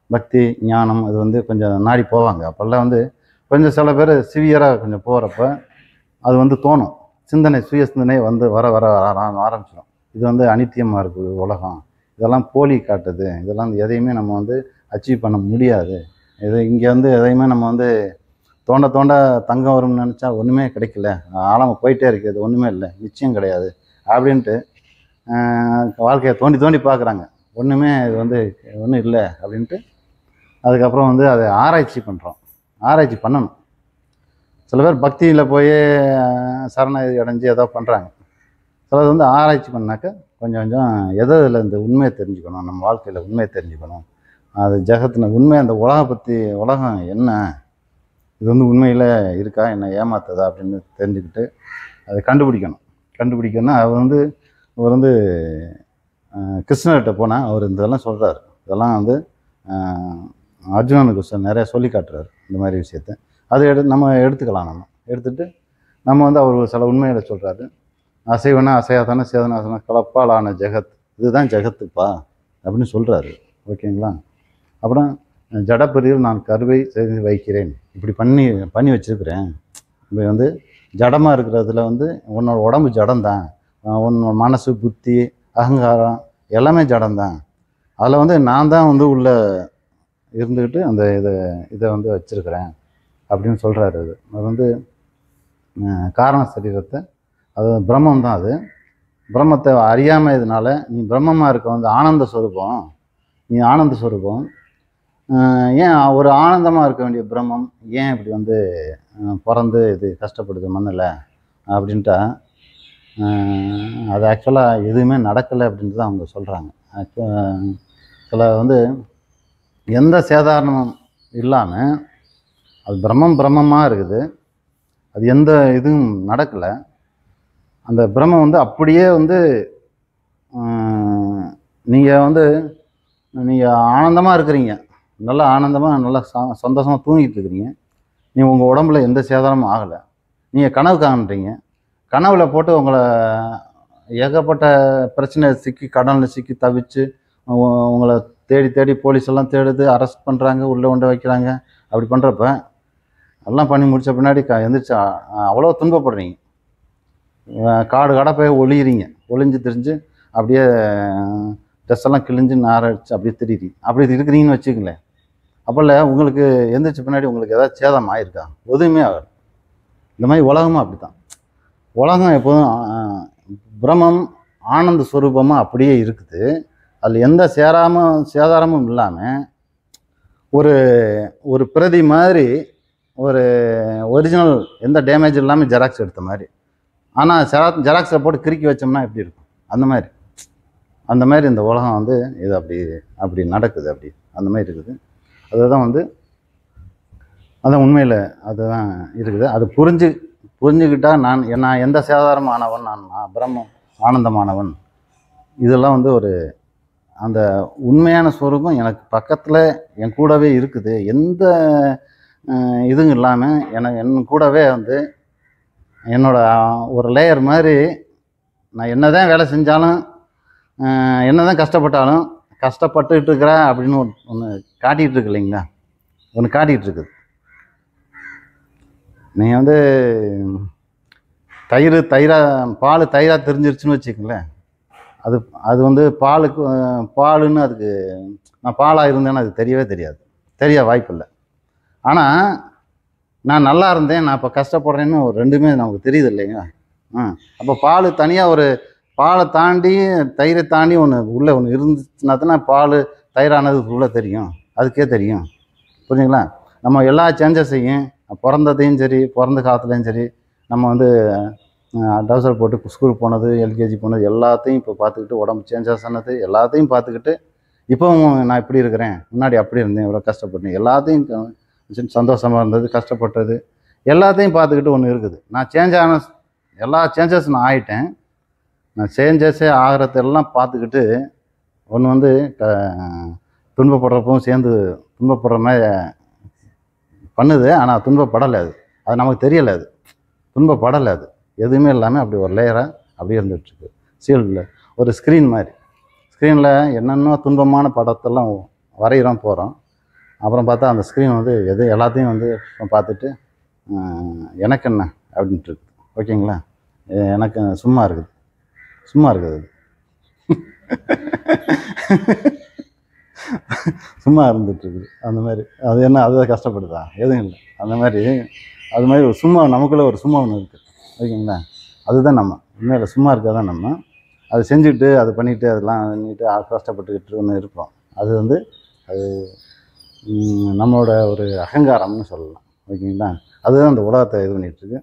பக்தி ஞானம் அது வந்து கொஞ்சம் நாடி போவாங்க. அப்போல்லாம் வந்து கொஞ்சம் சில பேர் சிவியராக கொஞ்சம் போகிறப்ப அது வந்து தோணும், சுய சிந்தனை வந்து வர ஆரம்பிச்சிடும். இது வந்து அனித்தியமாக இருக்குது உலகம், இதெல்லாம் போலி காட்டுது, இதெல்லாம் எதையுமே நம்ம வந்து அச்சீவ் பண்ண முடியாது, இங்கே வந்து எதையுமே நம்ம வந்து தோண்ட தங்கம் வரும்னு நினச்சா ஒன்றுமே கிடைக்கல, ஆழமாக போயிட்டே இருக்குது, ஒன்றுமே இல்லை, நிச்சயம் கிடையாது அப்படின்ட்டு வாழ்க்கையை தோண்டி பார்க்குறாங்க. ஒன்றுமே இது வந்து ஒன்றும் இல்லை அப்படின்ட்டு அதுக்கப்புறம் வந்து அதை ஆராய்ச்சி பண்ணணும். சில பேர் பக்தியில் போய் சரணாகதி அடைஞ்சு ஏதோ பண்ணுறாங்க. சிலது வந்து ஆராய்ச்சி பண்ணாக்க கொஞ்சம் இதில் இந்த உண்மையை தெரிஞ்சுக்கணும், நம்ம வாழ்க்கையில் உண்மையை தெரிஞ்சுக்கணும், அது ஜகத்தின உண்மை, அந்த உலகம் என்ன, இது வந்து உண்மையில் இருக்கா என்ன ஏமாத்துதா அப்படின்னு தெரிஞ்சுக்கிட்டு அதை கண்டுபிடிக்கணும்னா அவர் வந்து கிருஷ்ணர்கிட்ட போனால் அவர் இதெல்லாம் சொல்கிறார். இதெல்லாம் வந்து அர்ஜுனனுக்கு நிறையா சொல்லி காட்டுறாரு இந்த மாதிரி விஷயத்த. அதை நம்ம எடுத்துக்கலாம். எடுத்துகிட்டு நம்ம வந்து அவர் சில உண்மைகளை சொல்கிறாரு. அசைவனா அசையாதான சேதனாசன கலப்பாலான ஜெகத், இதுதான் ஜெகத்துப்பா அப்படின்னு சொல்கிறாரு. ஓகேங்களா. அப்புறம் ஜடப்பிரிவில் நான் கருவை செய்து வைக்கிறேன், இப்படி பண்ணி வச்சுருக்கிறேன். இப்போ வந்து ஜடமாக இருக்கிறதுல வந்து உன்னோட உடம்பு ஜடம்தான், உன்னோட மனசு புத்தி அகங்காரம் எல்லாமே ஜடம்தான், அதில் வந்து நான் தான் வந்து உள்ளே இருந்துக்கிட்டு அந்த இதை வந்து வச்சுருக்கிறேன் அப்படின்னு சொல்கிறாரு. அது வந்து காரண சரீரத்தை, அது பிரம்மம் தான். அது பிரம்மத்தை அறியாமல் இதனால நீ பிரம்மமாக இருக்க வந்து ஆனந்த ஸ்வரூபம், ஏன் ஒரு ஆனந்தமாக இருக்க வேண்டிய பிரம்மம் ஏன் இப்படி வந்து பிறந்து இது கஷ்டப்படுது மண்ணில் அப்படின்ட்டா அது ஆக்சுவலாக எதுவுமே நடக்கலை அப்படின்ட்டு தான் அவங்க சொல்கிறாங்க. சில வந்து எந்த சேதாரணமும் இல்லாமல் அது பிரம்மமாக இருக்குது, அது எந்த இதுவும் நடக்கலை. அந்த பிரம்மம் வந்து அப்படியே வந்து நீங்கள் ஆனந்தமாக இருக்கிறீங்க, நல்லா ஆனந்தமாக நல்லா சந்தோஷமாக தூங்கிட்டு இருக்கிறீங்க, உங்கள் உடம்புல எந்த சேதாரமும் ஆகலை. நீங்கள் கனவு காண்றீங்க, கனவுல போட்டு உங்களை ஏகப்பட்ட பிரச்சனை கடனில் சிக்கி தவிச்சு உங்களை தேடி போலீஸ் எல்லாம் தேடுது, அரெஸ்ட் பண்ணுறாங்க, உள்ளே கொண்டு வைக்கிறாங்க. அப்படி பண்ணுறப்ப எல்லாம் பண்ணி முடித்த பின்னாடி எந்திரிச்சா அவ்வளோ துன்பப்படுறீங்க, காடாக போய் ஒளிஞ்சு திரிஞ்சு அப்படியே ட்ரெஸ் எல்லாம் கிழிஞ்சு நாரடிச்சு அப்படியே திரிக்கிறீங்க. அப்படி இருக்கிறீங்கன்னு வச்சுக்கங்களேன். அப்போல்ல உங்களுக்கு எந்திரிச்ச பின்னாடி உங்களுக்கு ஏதாவது சேதம் ஆகிருக்கா? எதுவுமே ஆகாது. இந்த மாதிரி உலகமும் அப்படி தான். உலகம் எப்போதும் பிரம்மம் ஆனந்த ஸ்வரூபமாக அப்படியே இருக்குது, அதில் எந்த சேதாரமும் இல்லாமல் ஒரு ஒரு பிரதி மாதிரி ஒரு ஒரிஜினல் எந்த டேமேஜ் இல்லாமல் ஜெராக்ஸ் எடுத்த மாதிரி. ஆனால் ஜெராக்ஸில் போட்டு கிறுக்கி வச்சோம்னா எப்படி இருக்கும்? அந்த மாதிரி இந்த உலகம் வந்து இது அப்படி நடக்குது. அந்த மாதிரி இருக்குது. அதுதான் வந்து அதான் உண்மையில் அதுதான் இருக்குது. அது புரிஞ்சுக்கிட்டால் நான் எந்த சாதாரணமானவன், நான் பிரம்மம் ஆனந்தமானவன், இதெல்லாம் வந்து ஒரு அந்த உண்மையான ஸ்வரூபம் எனக்கு பக்கத்தில் என் கூடவே இருக்குது. எந்த இதுவும் இல்லாமல் என் கூடவே வந்து என்னோட ஒரு லேயர் மாதிரி நான் என்ன தான் வேலை செஞ்சாலும் என்ன தான் கஷ்டப்பட்டுக்கிட்டு இருக்கிறேன் அப்படின்னு ஒன்று காட்டிகிட்டு இருக்கு இல்லைங்களா? ஒன்று காட்டிகிட்டு இருக்குது. நீங்கள் வந்து பால் தயிராக தெரிஞ்சிருச்சுன்னு வச்சுக்கங்களேன். அது வந்து பாலுன்னு அதுக்கு நான் பாலாக இருந்தேன்னு அதுக்கு தெரியவே தெரிய வாய்ப்பில்லை. ஆனால் நான் நல்லா இருந்தேன், நான் இப்போ கஷ்டப்படுறேன்னு ஒரு ரெண்டுமே நமக்கு தெரியுது இல்லைங்க. அப்போ பால் தனியாக ஒரு பாலை தாண்டி தயிரை தாண்டி உள்ளே ஒன்று இருந்துச்சுன்னா தானே பால் தயிரானது உள்ளே தெரியும், அதுக்கே தெரியும். புரிஞ்சுங்களா? நம்ம எல்லா சேஞ்சஸையும் பிறந்ததையும் சரி, பிறந்த காலத்துலேயும் சரி, நம்ம வந்து டவுசர் போட்டு ஸ்கூல் போனது, எல்கேஜி போனது எல்லாத்தையும் இப்போ பார்த்துக்கிட்டு, உடம்பு சேஞ்சஸ் ஆனது எல்லாத்தையும் பார்த்துக்கிட்டு, இப்போவும் நான் இப்படி இருக்கிறேன், முன்னாடி அப்படி இருந்தேன், இவ்வளோ கஷ்டப்பட்டேன், எல்லாத்தையும் சந்தோஷமாக இருந்தது, கஷ்டப்பட்டது எல்லாத்தையும் பார்த்துக்கிட்டு ஒன்று இருக்குது. நான் எல்லா சேஞ்சஸ் நான் ஆகிட்டேன். நான் சேஞ்சஸே ஆகிறதெல்லாம் பார்த்துக்கிட்டு ஒன்று வந்து துன்பப்படுறப்பவும் சேர்ந்து துன்பப்படுற மாதிரி பண்ணுது. ஆனால் துன்பப்படலை. அது நமக்கு தெரியலை. அது துன்பப்படலை. அது எதுவுமே இல்லாமல் அப்படி ஒரு லேயராக அப்படியே இருந்துகிட்ருக்கு. சீல்டில் ஒரு ஸ்க்ரீன் மாதிரி. ஸ்க்ரீனில் என்னென்ன துன்பமான படத்தெல்லாம் வரைகிறோம் போகிறோம். அப்புறம் பார்த்தா அந்த ஸ்க்ரீன் வந்து எல்லாத்தையும் வந்து பார்த்துட்டு எனக்கு என்ன அப்படின்ட்டு இருக்குது. ஓகேங்களா? எனக்கு சும்மா இருக்குது அது சும்மா இருந்துகிட்ருக்குது. அந்த மாதிரி அது என்ன அதுதான் கஷ்டப்படுதா? எதுவும் இல்லை. அது மாதிரி ஒரு சும்மா நமக்குள்ளே ஒரு சும்மா ஒன்று இருக்குது. ஓகேங்களா? அதுதான் நம்ம உண்மையில் சும்மா இருக்கதான் நம்ம அதை செஞ்சுட்டு அது பண்ணிவிட்டு அதெல்லாம் பண்ணிட்டு கஷ்டப்பட்டுக்கிட்டு ஒன்று இருப்போம். அது வந்து அது நம்மளோட ஒரு அகங்காரம்னு சொல்லலாம். ஓகேங்களா? அதுதான் இந்த உலகத்தை இது பண்ணிகிட்ருக்கு.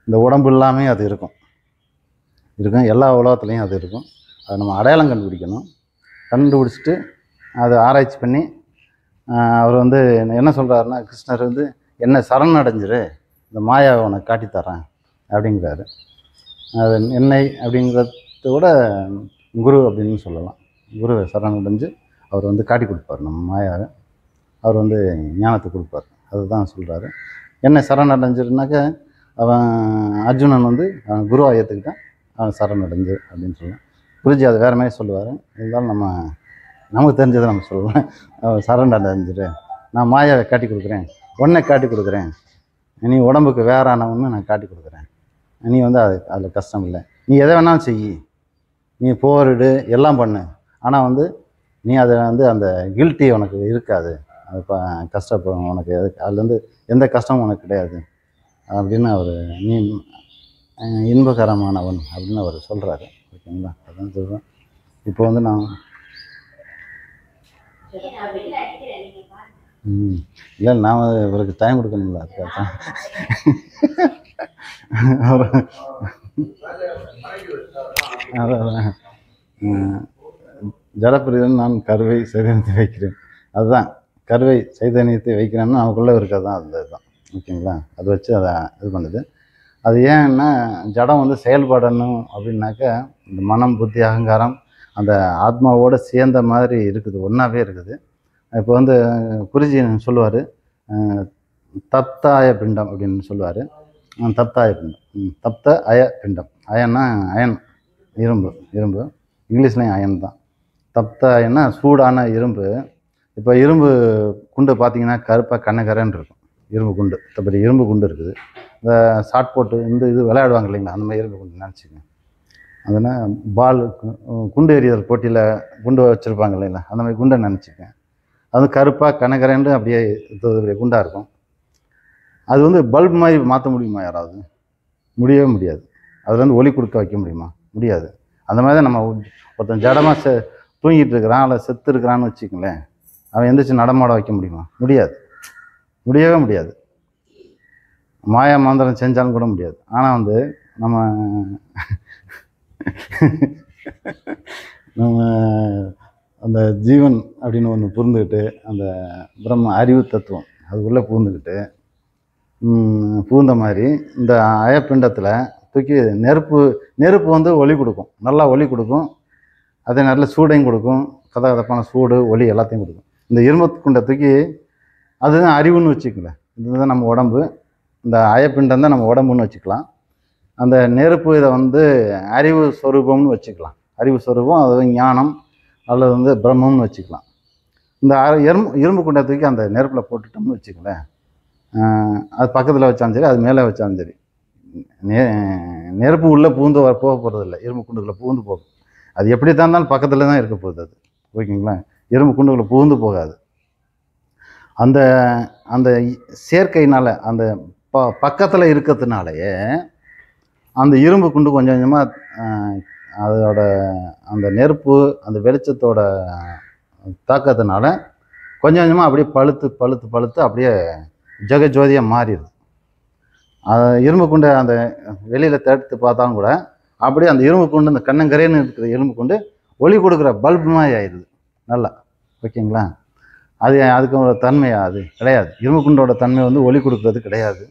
இந்த உடம்பு இல்லாமல் அது இருக்கும். எல்லா உலகத்துலேயும் அது இருக்கும். அதை நம்ம அடையாளம் கண்டுபிடிச்சிட்டு அதை ஆராய்ச்சி பண்ணி அவர் வந்து என்ன சொல்கிறாருன்னா, கிருஷ்ணர் வந்து என்ன சரணடைஞ்சிரு, இந்த மாயாவை உனக்கு காட்டித்தரேன் அப்படிங்கிறாரு. அது என்னை அப்படிங்கிறத விட குரு அப்படின்னு சொல்லலாம். குருவை சரணடைஞ்சு அவர் வந்து காட்டி கொடுப்பார் நம்ம மாயாவை. அவர் வந்து ஞானத்தை கொடுப்பார். அதுதான் சொல்கிறாரு. என்ன சரணடைஞ்சிருனாக்க அவன் அர்ஜுனன் வந்து அவன் குருவை ஏற்றுக்கிட்டான், அவன் சரணடைஞ்சு அப்படின்னு சொல்லலாம். குருஜி அது வேறு மாதிரி சொல்லுவார். இருந்தாலும் நமக்கு தெரிஞ்சதை நம்ம சொல்லலாம். சரணடைஞ்சிரு, நான் மாயாவை காட்டி கொடுக்குறேன், உன்னை காட்டி கொடுக்குறேன், நீ உடம்புக்கு வேறானவன்னு நான் காட்டி கொடுக்குறேன், நீ வந்து அதில் கஷ்டம் இல்லை, நீ எதை வேணாலும் செய், நீ போரிடு எல்லாம் பண்ணு, ஆனால் வந்து நீ அதை வந்து அந்த கில்ட்டி உனக்கு இருக்காது, அது கஷ்டப்படும் உனக்கு, அதுலேருந்து எந்த கஷ்டமும் உனக்கு கிடையாது அப்படின்னு அவர் நீ இன்பகரமானவன் அப்படின்னு அவர் சொல்கிறாரு. ஓகேங்களா? அதான் சொல்கிறேன். இப்போ வந்து நான் இல்லை, நான் இவருக்கு டைம் கொடுக்கணுங்களா? அதுக்காக அதான் ஜடப்பிரியன் நான் கருவை சைதன்யத்தை வைக்கிறேன். அதுதான் கருவை சைதன்யத்தை வைக்கிறேன்னு நமக்குள்ளே இருக்கிறது தான் அந்த இதுதான். ஓகேங்களா? அதை வச்சு அதை இது பண்ணுது. அது ஏன்னா ஜடம் வந்து செயல்படணும் அப்படின்னாக்க இந்த மனம், புத்தி, அகங்காரம் அந்த ஆத்மாவோடு சேர்ந்த மாதிரி இருக்குது, ஒன்றாவே இருக்குது. இப்போ வந்து குருஜி சொல்லுவார், தப்தாய பிண்டம் அப்படின்னு சொல்லுவார். தப்தாய பிண்டம், தப்த அய பிண்டம். அயன்னா அயன், இரும்பு. இங்கிலீஷ்லேயும் அயன் தான். தப்த அயன்னா சூடான இரும்பு. இப்போ இரும்பு குண்டு பார்த்தீங்கன்னா கருப்பாக கண்ணகரன்னு இருக்கும். இரும்பு குண்டு, தப்படி இரும்பு குண்டு இருக்குது. இந்த ஷார்ட் போட்டு இது விளையாடுவாங்க இல்லைங்களா, அந்த மாதிரி இரும்பு குண்டு நினச்சிக்கங்க. அதனால் பால் குண்டு எறிதல் போட்டியில் குண்டு வச்சுருப்பாங்க இல்லைங்களா, அந்த மாதிரி குண்டை நினச்சிக்கேன். அது கருப்பாக கனகரண்டு அப்படியே குண்டாக இருக்கும். அது வந்து பல்ப் மாதிரி மாற்ற முடியுமா யாராவது? முடியவே முடியாது. அதுலேருந்து ஒளி கொடுக்க வைக்க முடியுமா? முடியாது. அந்த மாதிரி தான் நம்ம ஒருத்தன் ஜடமாக தூங்கிட்டு இருக்கிறான், இல்லை செத்து இருக்கிறான்னு வச்சுக்கங்களேன், அவன் எந்திரிச்சு நடமாட வைக்க முடியுமா? முடியாது, முடியவே முடியாது. மாயா மந்திரம் செஞ்சாலும் கூட முடியாது. ஆனால் வந்து நம்ம நம்ம அந்த ஜீவன் அப்படின்னு ஒன்று புரிந்துக்கிட்டு, அந்த பிரம்ம அறிவு தத்துவம் அதுக்குள்ளே பூந்த மாதிரி இந்த அயப்பிண்டத்தில் தூக்கி நெருப்பு வந்து ஒளி கொடுக்கும், நல்லா ஒளி கொடுக்கும். அதே நேரத்தில் சூடையும் கொடுக்கும், கதகதப்பான சூடு ஒளி எல்லாத்தையும் கொடுக்கும். இந்த இரும்பு குண்டை தூக்கி அதுதான் அறிவுன்னு வச்சுக்கல. இதுதான் நம்ம உடம்பு. இந்த அயப்பிண்டம் தான் நம்ம உடம்புன்னு வச்சுக்கலாம். அந்த நெருப்பு இதை வந்து அறிவு ஸ்வரூபம்னு வச்சுக்கலாம். அறிவு ஸ்வரூபம் அது ஞானம் அல்லது வந்து பிரம்மம்னு வச்சுக்கலாம். இந்த இரும்பு குண்டை தூக்கி அந்த நெருப்பில் போட்டுட்டோம்னு வச்சுக்கல, அது பக்கத்தில் வச்சாலும் சரி, அது மேலே வச்சாலும் சரி, நெருப்பு உள்ளே பூந்து போக போகிறதில்ல, இரும்பு குண்டுக்குள்ளே பூந்து போகும். அது எப்படி தான் இருந்தாலும் பக்கத்தில் தான் இருக்க போகுது அது. ஓகேங்களா? இரும்பு குண்டுக்குள்ளே பூந்து போகாது. அந்த அந்த சேர்க்கையினால், அந்த பக்கத்தில் இருக்கிறதுனாலயே அந்த இரும்பு குண்டு கொஞ்சம் கொஞ்சமாக அதோட அந்த நெருப்பு அந்த வெளிச்சத்தோட தாக்கத்தினால கொஞ்சம் கொஞ்சமாக அப்படியே பழுத்து பழுத்து பழுத்து அப்படியே ஜெகஜோதியாக மாறிடுது. இரும்பு குண்டை அந்த வெளியில் தடுத்து பார்த்தாலும் கூட அப்படியே அந்த இரும்பு குண்டு, இந்த கண்ணங்கரேன்னு இருக்கிற இரும்பு குண்டு ஒளி கொடுக்குற பல்பு மாதிரி ஆயிடுது நல்லா. ஓகேங்களா? அதுக்கு ஒரு தன்மையா? அது கிடையாது. இரும்பு குண்டோட தன்மை வந்து ஒளி கொடுக்கறது கிடையாது,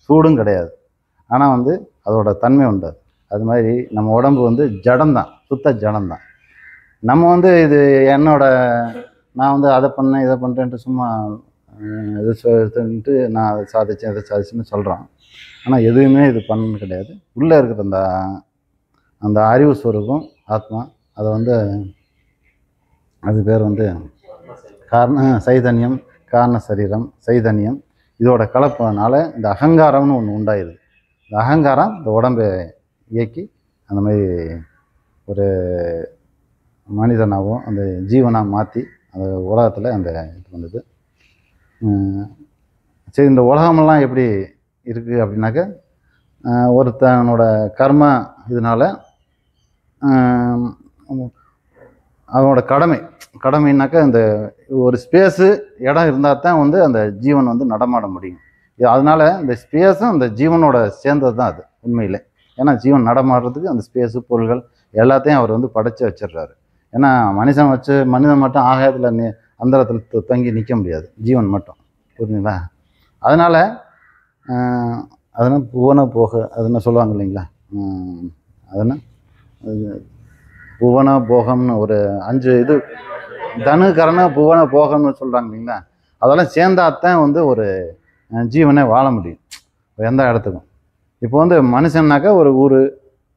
சூடும் கிடையாது. ஆனால் வந்து அதோட தன்மை உண்டு. அது மாதிரி நம்ம உடம்பு வந்து ஜடம்தான், சுத்த ஜடம்தான். நம்ம வந்து இது நான் வந்து அதை பண்ணேன் இதை பண்ணுறேன்ட்டு சும்மா இது சொல்லிட்டு நான் அதை சாதிச்சேன் இதை சாதிச்சேன்னு சொல்கிறோம். ஆனால் எதுவுமே இது பண்ணது கிடையாது. உள்ளே இருக்கிற அந்த அறிவு ஸ்வரூபம் ஆத்மா, அதை வந்து அது பேர் வந்து சைதன்யம், காரண சரீரம், சைதன்யம், இதோட கலப்பனால இந்த அகங்காரம்னு ஒன்று உண்டாயிருது. இந்த அகங்காரம் இந்த உடம்பை இயக்கி அந்த மாதிரி ஒரு மனிதனாகவும் அந்த ஜீவனாக மாற்றி அந்த உலகத்தில் அந்த இது வந்தது. சரி, இந்த உலகமெல்லாம் எப்படி இருக்குது அப்படின்னாக்க, ஒருத்தனோட கர்ம இதனால் அவனோட கடமைன்னாக்கா இந்த ஒரு ஸ்பேஸு இடம் இருந்தால் தான் வந்து அந்த ஜீவன் வந்து நடமாட முடியும். அதனால் இந்த ஸ்பேஸும் அந்த ஜீவனோட சேர்ந்தது தான் அது உண்மையில். ஏன்னா ஜீவன் நடமாடுறதுக்கு அந்த ஸ்பேஸு பொருள்கள் எல்லாத்தையும் அவர் வந்து படைச்சி வச்சிடுறாரு. ஏன்னா மனிதன் மட்டும் ஆகாயத்தில் அந்தரத்தில் தங்கி நிற்க முடியாது, ஜீவன் மட்டும். புரியுதுங்களா? அதனால் புவன போக அதுன்னு சொல்லுவாங்க இல்லைங்களா, அதுன்னா புவன போகம்னு ஒரு 5 இது தனு கரண புவன போகம்னு சொல்கிறாங்க இல்லைங்களா. அதெல்லாம் சேர்ந்தாத்தான் வந்து ஒரு ஜீவனே வாழ முடியும் எந்த இடத்துக்கும். இப்போ வந்து மனுஷன்னாக்கா ஒரு ஊர்,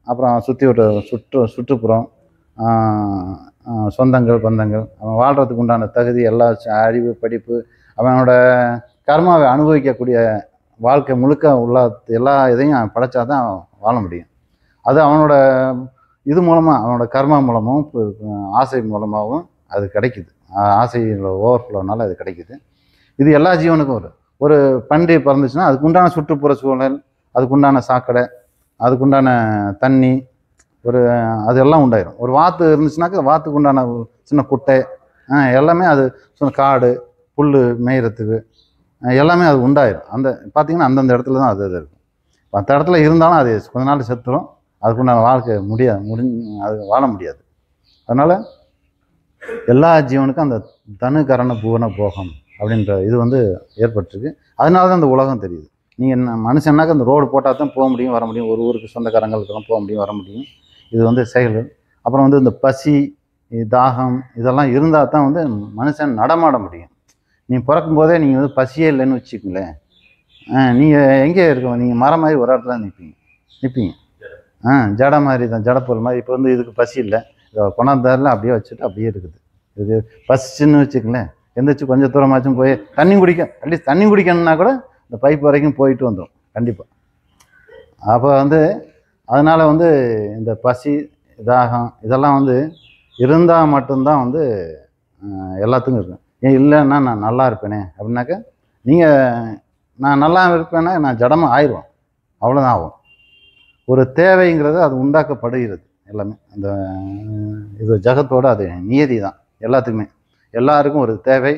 அப்புறம் சுற்றி ஒரு சுற்றுப்புறம், சொந்தங்கள் பந்தங்கள், அவன் வாழ்கிறதுக்கு உண்டான தகுதி, எல்லா அறிவு படிப்பு, அவனோட கர்மாவை அனுபவிக்கக்கூடிய வாழ்க்கை முழுக்க உள்ள எல்லா இதையும் படைச்சாதான் வாழ முடியும். அது அவனோட இது மூலமாக, அவனோட கர்மா மூலமாகவும் ஆசை மூலமாகவும் அது கிடைக்குது. ஆசையில் ஓவர்ஃப்ளோனால அது கிடைக்குது. இது எல்லா ஜீவனுக்கும் ஒரு பன்றி பிறந்துச்சுன்னா அதுக்குண்டான சுற்றுப்புற சூழல், அதுக்குண்டான சாக்கடை, அதுக்குண்டான தண்ணி, அதெல்லாம் உண்டாயிரும். ஒரு வாத்து இருந்துச்சுனாக்கா வாத்துக்கு உண்டான சின்ன குட்டை எல்லாமே, அது சின்ன காடு புல் மேய்கிறதுக்கு எல்லாமே அது உண்டாயிரும். அந்த பார்த்திங்கன்னா அந்தந்த இடத்துல தான் அது இருக்கும். மற்ற இடத்துல இருந்தாலும் அது கொஞ்ச நாள் செத்துரும், அதுக்குண்டான வாழ்க்கை அது வாழ முடியாது. அதனால் எல்லா ஜீவனுக்கும் அந்த தனு கரண புவன போகம் அப்படின்ற இது வந்து ஏற்பட்டிருக்கு. அதனால தான் இந்த உலகம் தெரியுது. நீங்கள் என்ன மனுஷன்னாக்க அந்த ரோடு போட்டால் தான் போக முடியும் வர முடியும், ஒரு ஊருக்கு சொந்தக்காரங்களுக்கெல்லாம் போக முடியும் வர முடியும். இது வந்து செயல்கள். அப்புறம் வந்து இந்த பசி தாகம் இதெல்லாம் இருந்தால் தான் வந்து மனுஷன் நடமாட முடியும். நீங்கள் பிறக்கும் போதே நீங்கள் வந்து பசியே இல்லைன்னு வச்சுக்கோங்களேன், நீங்கள் எங்கே இருக்க, நீங்கள் மரம் மாதிரி ஒரு இடத்துல நிற்பீங்க. ஜட மாதிரி தான், ஜடப்பொருள் மாதிரி. இப்போ வந்து இதுக்கு பசி இல்லை, கொண்டாந்தாரில் அப்படியே வச்சுட்டு அப்படியே இருக்குது. இது பசிச்சுன்னு வச்சுக்கங்களேன், எந்திரிச்சு கொஞ்சம் தூரமாச்சும் போய் அட்லீஸ்ட் தண்ணி குடிக்கணும்னா கூட இந்த பைப் வரைக்கும் போயிட்டு வந்துடும் கண்டிப்பாக. அப்போ வந்து அதனால் வந்து இந்த பசி தாகம் இதெல்லாம் வந்து இருந்தால் மட்டும்தான் வந்து எல்லாத்துக்கும் இருக்கும். ஏன் இல்லைன்னா நான் நல்லா இருப்பேனே அப்படின்னாக்க, நான் நல்லா இருப்பேன்னா நான் ஜடமாக ஆயிடுவேன், அவ்வளோதான் ஆகும். ஒரு தேவைங்கிறது அது உண்டாக்கப்படுகிறது எல்லாமே. இது ஜகத்தோட அது நியதி தான் எல்லாத்துக்குமே. எல்லாருக்கும் ஒரு தேவை,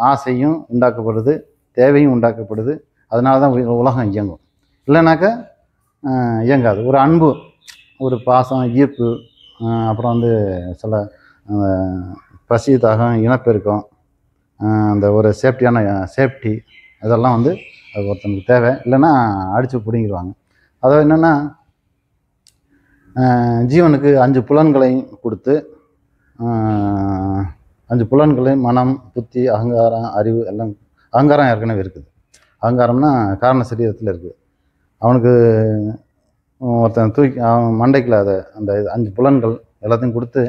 ஆசையும் உண்டாக்கப்படுது, தேவையும் உண்டாக்கப்படுது. அதனால தான் உலகம் இயங்கும். இல்லைனாக்கா இயங்காது. ஒரு அன்பு, ஒரு பாசம், ஈர்ப்பு, அப்புறம் வந்து சில பசி, தாகம், இனப்பெருக்கம், அந்த ஒரு சேஃப்டி, அதெல்லாம் வந்து அது ஒருத்தனுக்கு தேவை. இல்லைன்னா அடித்து பிடுங்கிடுவாங்க. அதாவது என்னென்னா, ஜீவனுக்கு 5 புலன்களையும் கொடுத்து, 5 புலன்களையும் மனம், புத்தி, அகங்காரம், அறிவு எல்லாம். அகங்காரம் ஏற்கனவே இருக்குது. அகங்காரம்னா காரண சரீரத்தில் இருக்குது. அவனுக்கு ஒருத்தன் தூக்கி அவன் மண்டைக்குள்ள அதை அந்த 5 புலன்கள் எல்லாத்தையும் கொடுத்து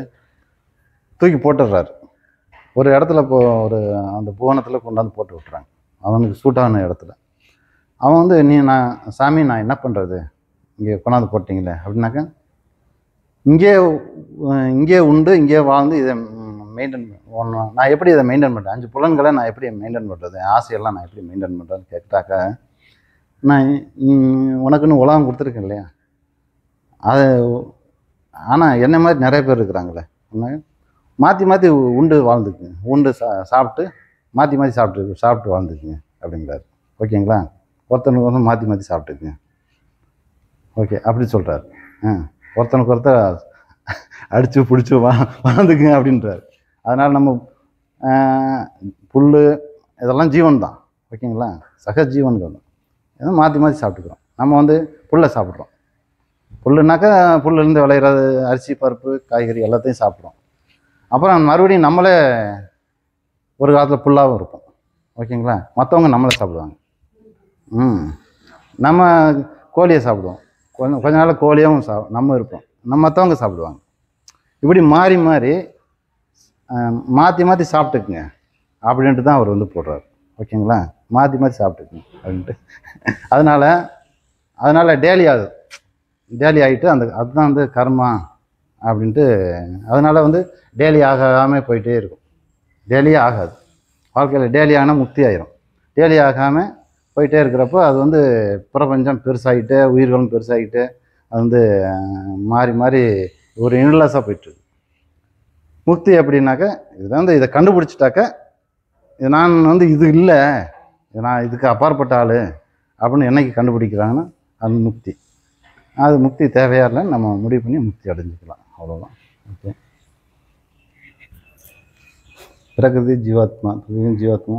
தூக்கி போட்டுடுறாரு. ஒரு இடத்துல ஒரு அந்த புவனத்தில் கொண்டாந்து போட்டு விட்டுறாங்க, அவனுக்கு சூட்டான இடத்துல. அவன் வந்து நான் சாமி நான் என்ன பண்ணுறது, இங்கே கொண்டாந்து போட்டிங்களே அப்படின்னாக்கா, இங்கே உண்டு, இங்கே வாழ்ந்து இதை மெயின்டைன் நான் எப்படி இதை மெயின்டைன் பண்ணுறேன்? 5 புலன்களை நான் எப்படி மெயின்டைன் பண்ணுறது? ஆசையெல்லாம் நான் எப்படி மெயின்டைன் பண்ணுறேன்னு கேட்டாக்கா, நான் உனக்குன்னு உலகம் கொடுத்துருக்கேன் இல்லையா, அது. ஆனால் என்ன மாதிரி நிறைய பேர் இருக்கிறாங்களே, மாற்றி மாற்றி உண்டு வாழ்ந்துக்குங்க, உண்டு சாப்பிட்டு மாற்றி மாற்றி சாப்பிட்டு வாழ்ந்துக்குங்க அப்படிங்கிறாரு. ஓகேங்களா? ஒருத்தனுக்கு வந்து மாற்றி மாற்றி சாப்பிட்டுக்குங்க. ஓகே, அப்படி சொல்கிறார். ஒருத்தனுக்கு ஒருத்தர் அடித்து பிடிச்சி வாழ்ந்துக்குங்க அப்படின்றார். அதனால் நம்ம புல் இதெல்லாம் ஜீவன் தான். ஓகேங்களா? சக ஜீவன்கள் தான். ஏதோ மாற்றி மாற்றி சாப்பிட்டுக்கிறோம். நம்ம வந்து புல்லை சாப்பிட்றோம். புல்லுனாக்கா புல்லுலேருந்து விளையிறது அரிசி, பருப்பு, காய்கறி எல்லாத்தையும் சாப்பிட்றோம். அப்புறம் மறுபடியும் நம்மளே ஒரு காலத்தில் புல்லாகவும் இருப்போம். ஓகேங்களா? மற்றவங்க நம்மளை சாப்பிடுவாங்க. நம்ம கோழியை சாப்பிடுவோம். கொஞ்ச நாள் கோழியாகவும் நம்ம இருப்போம். மற்றவங்க சாப்பிடுவாங்க. இப்படி மாறி மாறி மாற்றி மாற்றி சாப்பிட்டுக்குங்க அப்படின்ட்டு தான் அவர் வந்து போடுறாரு. ஓகேங்களா? மாற்றி மாற்றி சாப்பிட்டுக்குங்க அப்படின்ட்டு. அதனால் டெய்லி ஆகிட்டு அதுதான் வந்து கர்மா அப்படின்ட்டு. அதனால் வந்து டெய்லி ஆகாமல் போயிட்டே இருக்கும். டெய்லியே ஆகாது. வாழ்க்கையில் டெய்லி ஆனால் முக்தி ஆயிரும். டெய்லி ஆகாமல் போயிட்டே இருக்கிறப்போ அது வந்து பிரபஞ்சம் பெருசாகிட்டு, உயிர்களும் பெருசாகிட்டு, அது வந்து மாறி மாறி ஒரு இன்லெஸ்ஸாக போயிட்டுருக்கு. முக்தி எப்படின்னாக்கா, இதுதான் வந்து இதை கண்டுபிடிச்சிட்டாக்க, நான் வந்து இது இல்லை, நான் இதுக்கு அப்பாற்பட்ட ஆள் அப்படின்னு என்னைக்கு கண்டுபிடிக்கிறாங்கன்னா அது முக்தி. அது முக்தி தேவையா இல்லைன்னு நம்ம முடிவு பண்ணி முக்தி அடைஞ்சிக்கலாம். அவ்வளோதான். ஓகே. பிரகிருதி ஜீவாத்மா. ஜீவாத்மா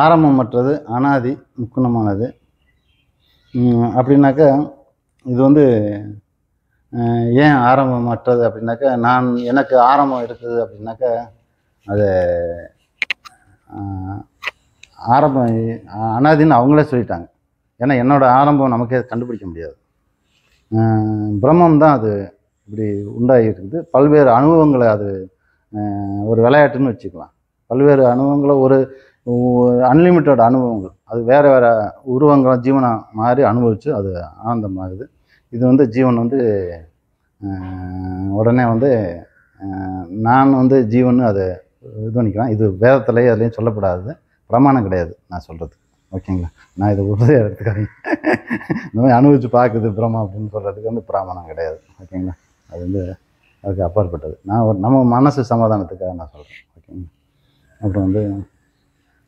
ஆரம்பமற்றது, அனாதி, முக்குணமானது. அப்படின்னாக்கா இது வந்து ஏன் ஆரம்பமற்றது அப்படின்னாக்கா, எனக்கு ஆரம்பம் இருக்குது அப்படின்னாக்கா, அது ஆரம்பம் அனாதின்னு அவங்களே சொல்லிட்டாங்க. ஏன்னா என்னோடய ஆரம்பம் நமக்கே கண்டுபிடிக்க முடியாது. பிரம்மம் தான் அது இப்படி உண்டாகி இருக்குது. பல்வேறு அனுபவங்களை அது ஒரு விளையாட்டுன்னு வச்சுக்கலாம். பல்வேறு அனுபவங்களை ஒரு அன்லிமிட்டட் அனுபவங்கள், அது வேறு வேறு உருவங்களை ஜீவனாக மாறி அனுபவித்து அது ஆனந்தமாகுது. இது வந்து ஜீவன் வந்து உடனே வந்து நான் வந்து ஜீவன் அதை இது பண்ணிக்கலாம். இது வேதத்துலேயே அதுலேயும் சொல்லப்படாது, பிரமாணம் கிடையாது நான் சொல்கிறதுக்கு. ஓகேங்களா? நான் இதை உறுதியாக எடுத்துக்காங்க. இந்த மாதிரி அனுபவித்து பார்க்குது பிரம்மா அப்படின்னு சொல்கிறதுக்கு வந்து பிரமாணம் கிடையாது. ஓகேங்களா? அது வந்து அதுக்கு அப்பாற்பட்டது. நம்ம மனசு சமாதானத்துக்காக நான் சொல்கிறேன். ஓகேங்களா? அப்புறம் வந்து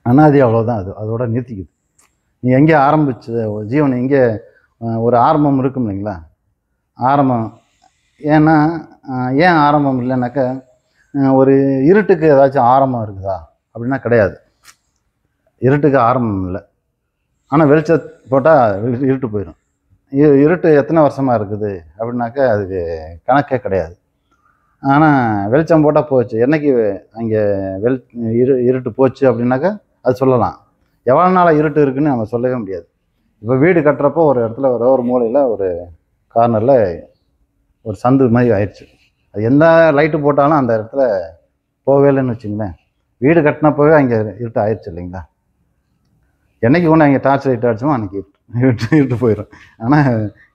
அனாதி அவ்வளோதான். அதோட நிறுத்திக்குது. நீ எங்கே ஆரம்பிச்சு ஜீவன் எங்கே ஒரு ஆரம்பம் இருக்கும் இல்லைங்களா? ஆரம்பம் ஏன்னா ஏன் ஆரம்பம் இல்லைனாக்கா, ஒரு இருட்டுக்கு ஏதாச்சும் ஆரம்பம் இருக்குதா அப்படின்னா கிடையாது. இருட்டுக்கு ஆரம்பம் இல்லை. ஆனால் வெளிச்சம் போட்டால் இருட்டு போயிடும். இருட்டு எத்தனை வருஷமாக இருக்குது அப்படின்னாக்கா அதுக்கு கணக்கே கிடையாது. ஆனால் வெளிச்சம் போட்டால் போச்சு. என்னைக்கு அங்கே இருட்டு போச்சு அப்படின்னாக்கா அது சொல்லலாம். எவ்வளோ நாளாக இருட்டு இருக்குதுன்னு நம்ம சொல்லவே முடியாது. இப்போ வீடு கட்டுறப்போ ஒரு இடத்துல ஒரு மூலையில் ஒரு கார்னரில் ஒரு சந்து மாதிரி ஆயிடுச்சு. அது எந்த லைட்டு போட்டாலும் அந்த இடத்துல போகவே இல்லைன்னு வச்சுங்களேன். வீடு கட்டினப்போவே அங்கே இருட்டு ஆயிடுச்சு இல்லைங்களா? என்றைக்கு கொண்டு அங்கே டார்ச் லைட் அடிச்சோமோ அன்றைக்கி இருட்டு போயிடும். ஆனால்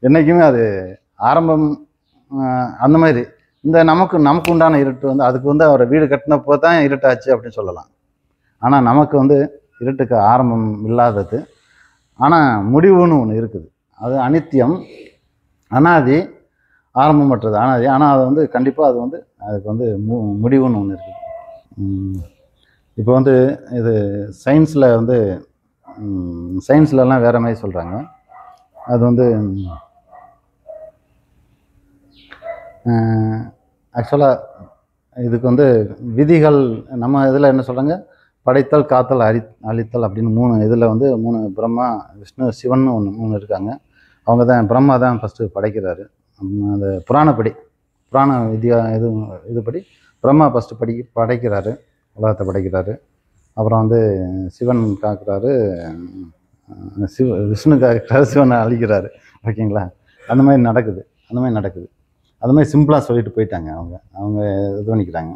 என்றைக்குமே அது ஆரம்பம் அந்த மாதிரி. இந்த நமக்கு உண்டான இருட்டு வந்து அதுக்கு வந்து அவரை வீடு கட்டினப்போ தான் இருட்டாச்சு அப்படின்னு சொல்லலாம். ஆனால் நமக்கு வந்து இருட்டுக்கு ஆரம்பம் இல்லாதது. ஆனால் முடிவுன்னு ஒன்று இருக்குது. அது அனித்தியம், அனாதி, ஆரம்பமற்றது, அனாதி. ஆனால் அது வந்து கண்டிப்பாக அது வந்து அதுக்கு வந்து முடிவுன்னு ஒன்று இருக்குது. இப்போ வந்து இது சயின்ஸில் வந்து சயின்ஸ்லலாம் வேறு மாதிரி சொல்கிறாங்க. அது வந்து ஆக்சுவலாக இதுக்கு வந்து விதிகள் நம்ம இதில் என்ன சொல்கிறாங்க, படைத்தல், காத்தல், அழித்தல் அப்படின்னு 3 இதில் வந்து 3 பிரம்மா, விஷ்ணு, சிவன் மூணு இருக்காங்க. அவங்க தான் பிரம்மா தான் ஃபஸ்ட்டு படைக்கிறாரு. அந்த புராண வித்யா இதுபடி பிரம்மா ஃபஸ்ட்டு படைக்கிறாரு, உலகத்தை படைக்கிறாரு. அப்புறம் வந்து சிவன் காக்கிறாரு, விஷ்ணு காக்கிறாரு, சிவனை அழிக்கிறாரு. ஓகேங்களா? அந்த மாதிரி நடக்குது. அது மாதிரி சிம்பிளாக சொல்லிட்டு போயிட்டாங்க. அவங்க இது பண்ணிக்கிறாங்க.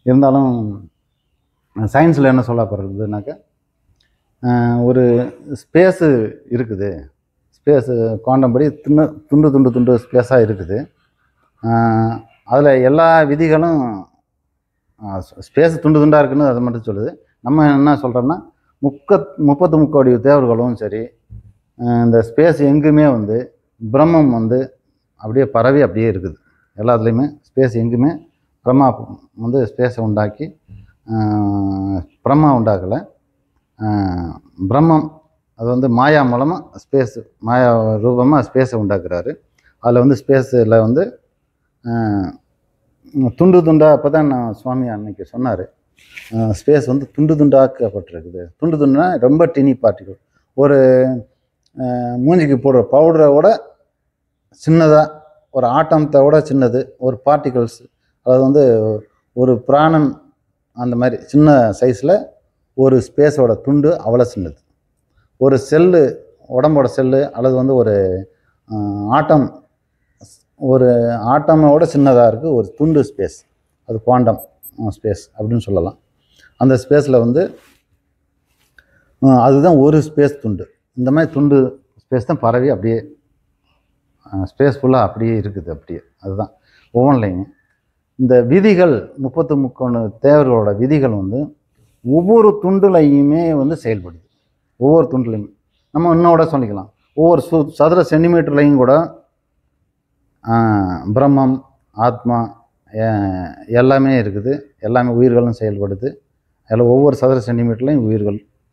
இருந்தாலும் சயின்ஸில் என்ன சொல்லப்படுறதுனாக்கா, ஒரு ஸ்பேஸு இருக்குது. ஸ்பேஸு குவாண்டம் படி துண்டு ஸ்பேஸாக இருக்குது. அதில் எல்லா விதிகளும் ஸ்பேஸ் துண்டாக இருக்குன்னு அதை மட்டும் சொல்லுது. நம்ம என்ன சொல்கிறோம்னா 33 கோடி தேவர்களும் சரி, இந்த ஸ்பேஸ் எங்குமே வந்து பிரம்மம் வந்து அப்படியே பரவி அப்படியே இருக்குது. எல்லாத்துலேயுமே ஸ்பேஸ் எங்குமே பிரம்மா வந்து ஸ்பேஸை உண்டாக்கி, பிரம்மா உண்டாக்கலை, பிரம்மம் அது வந்து மாயா மூலமாக மாயா ரூபமாக ஸ்பேஸை உண்டாக்குறாரு. அதில் வந்து ஸ்பேஸில் வந்து துண்டாக அப்போ தான் நான் சுவாமி அன்னைக்கு சொன்னார், ஸ்பேஸ் வந்து துண்டாக்கப்பட்டிருக்குது. துண்டுனா ரொம்ப டினி பார்ட்டிகள், ஒரு மூஞ்சிக்கு போடுற பவுடரோட சின்னதாக, ஒரு ஆட்டத்தை சின்னது, ஒரு பார்ட்டிகல்ஸ், அதாவது வந்து ஒரு பிராணன் அந்த மாதிரி சின்ன சைஸில் ஒரு ஸ்பேஸோட துண்டு அவ்வளோ சின்னது. ஒரு செல்லு, உடம்போட செல்லு, அல்லது வந்து ஒரு ஆட்டமோட சின்னதாக இருக்குது ஒரு துண்டு ஸ்பேஸ். அது குவாண்டம் ஸ்பேஸ் அப்படின்னு சொல்லலாம். அந்த ஸ்பேஸில் வந்து அதுதான் ஒரு ஸ்பேஸ் துண்டு. இந்த மாதிரி துண்டு ஸ்பேஸ் தான் பரவி அப்படியே ஸ்பேஸ் ஃபுல்லாக அப்படியே இருக்குது. அப்படியே அதுதான் ஒவ்வொன்றிலையும் இந்த விதிகள் 33 தேவர்களோட விதிகள் வந்து ஒவ்வொரு துண்டுலையுமே வந்து செயல்படுது. ஒவ்வொரு துண்டுலையும் நம்ம இன்னோட சொல்லிக்கலாம், ஒவ்வொரு சதுர சென்டிமீட்டர்லையும் கூட பிரம்மம், ஆத்மா எல்லாமே இருக்குது. எல்லாமே உயிர்களும் செயல்படுது. அதில் ஒவ்வொரு சதுர சென்டிமீட்டர்லையும்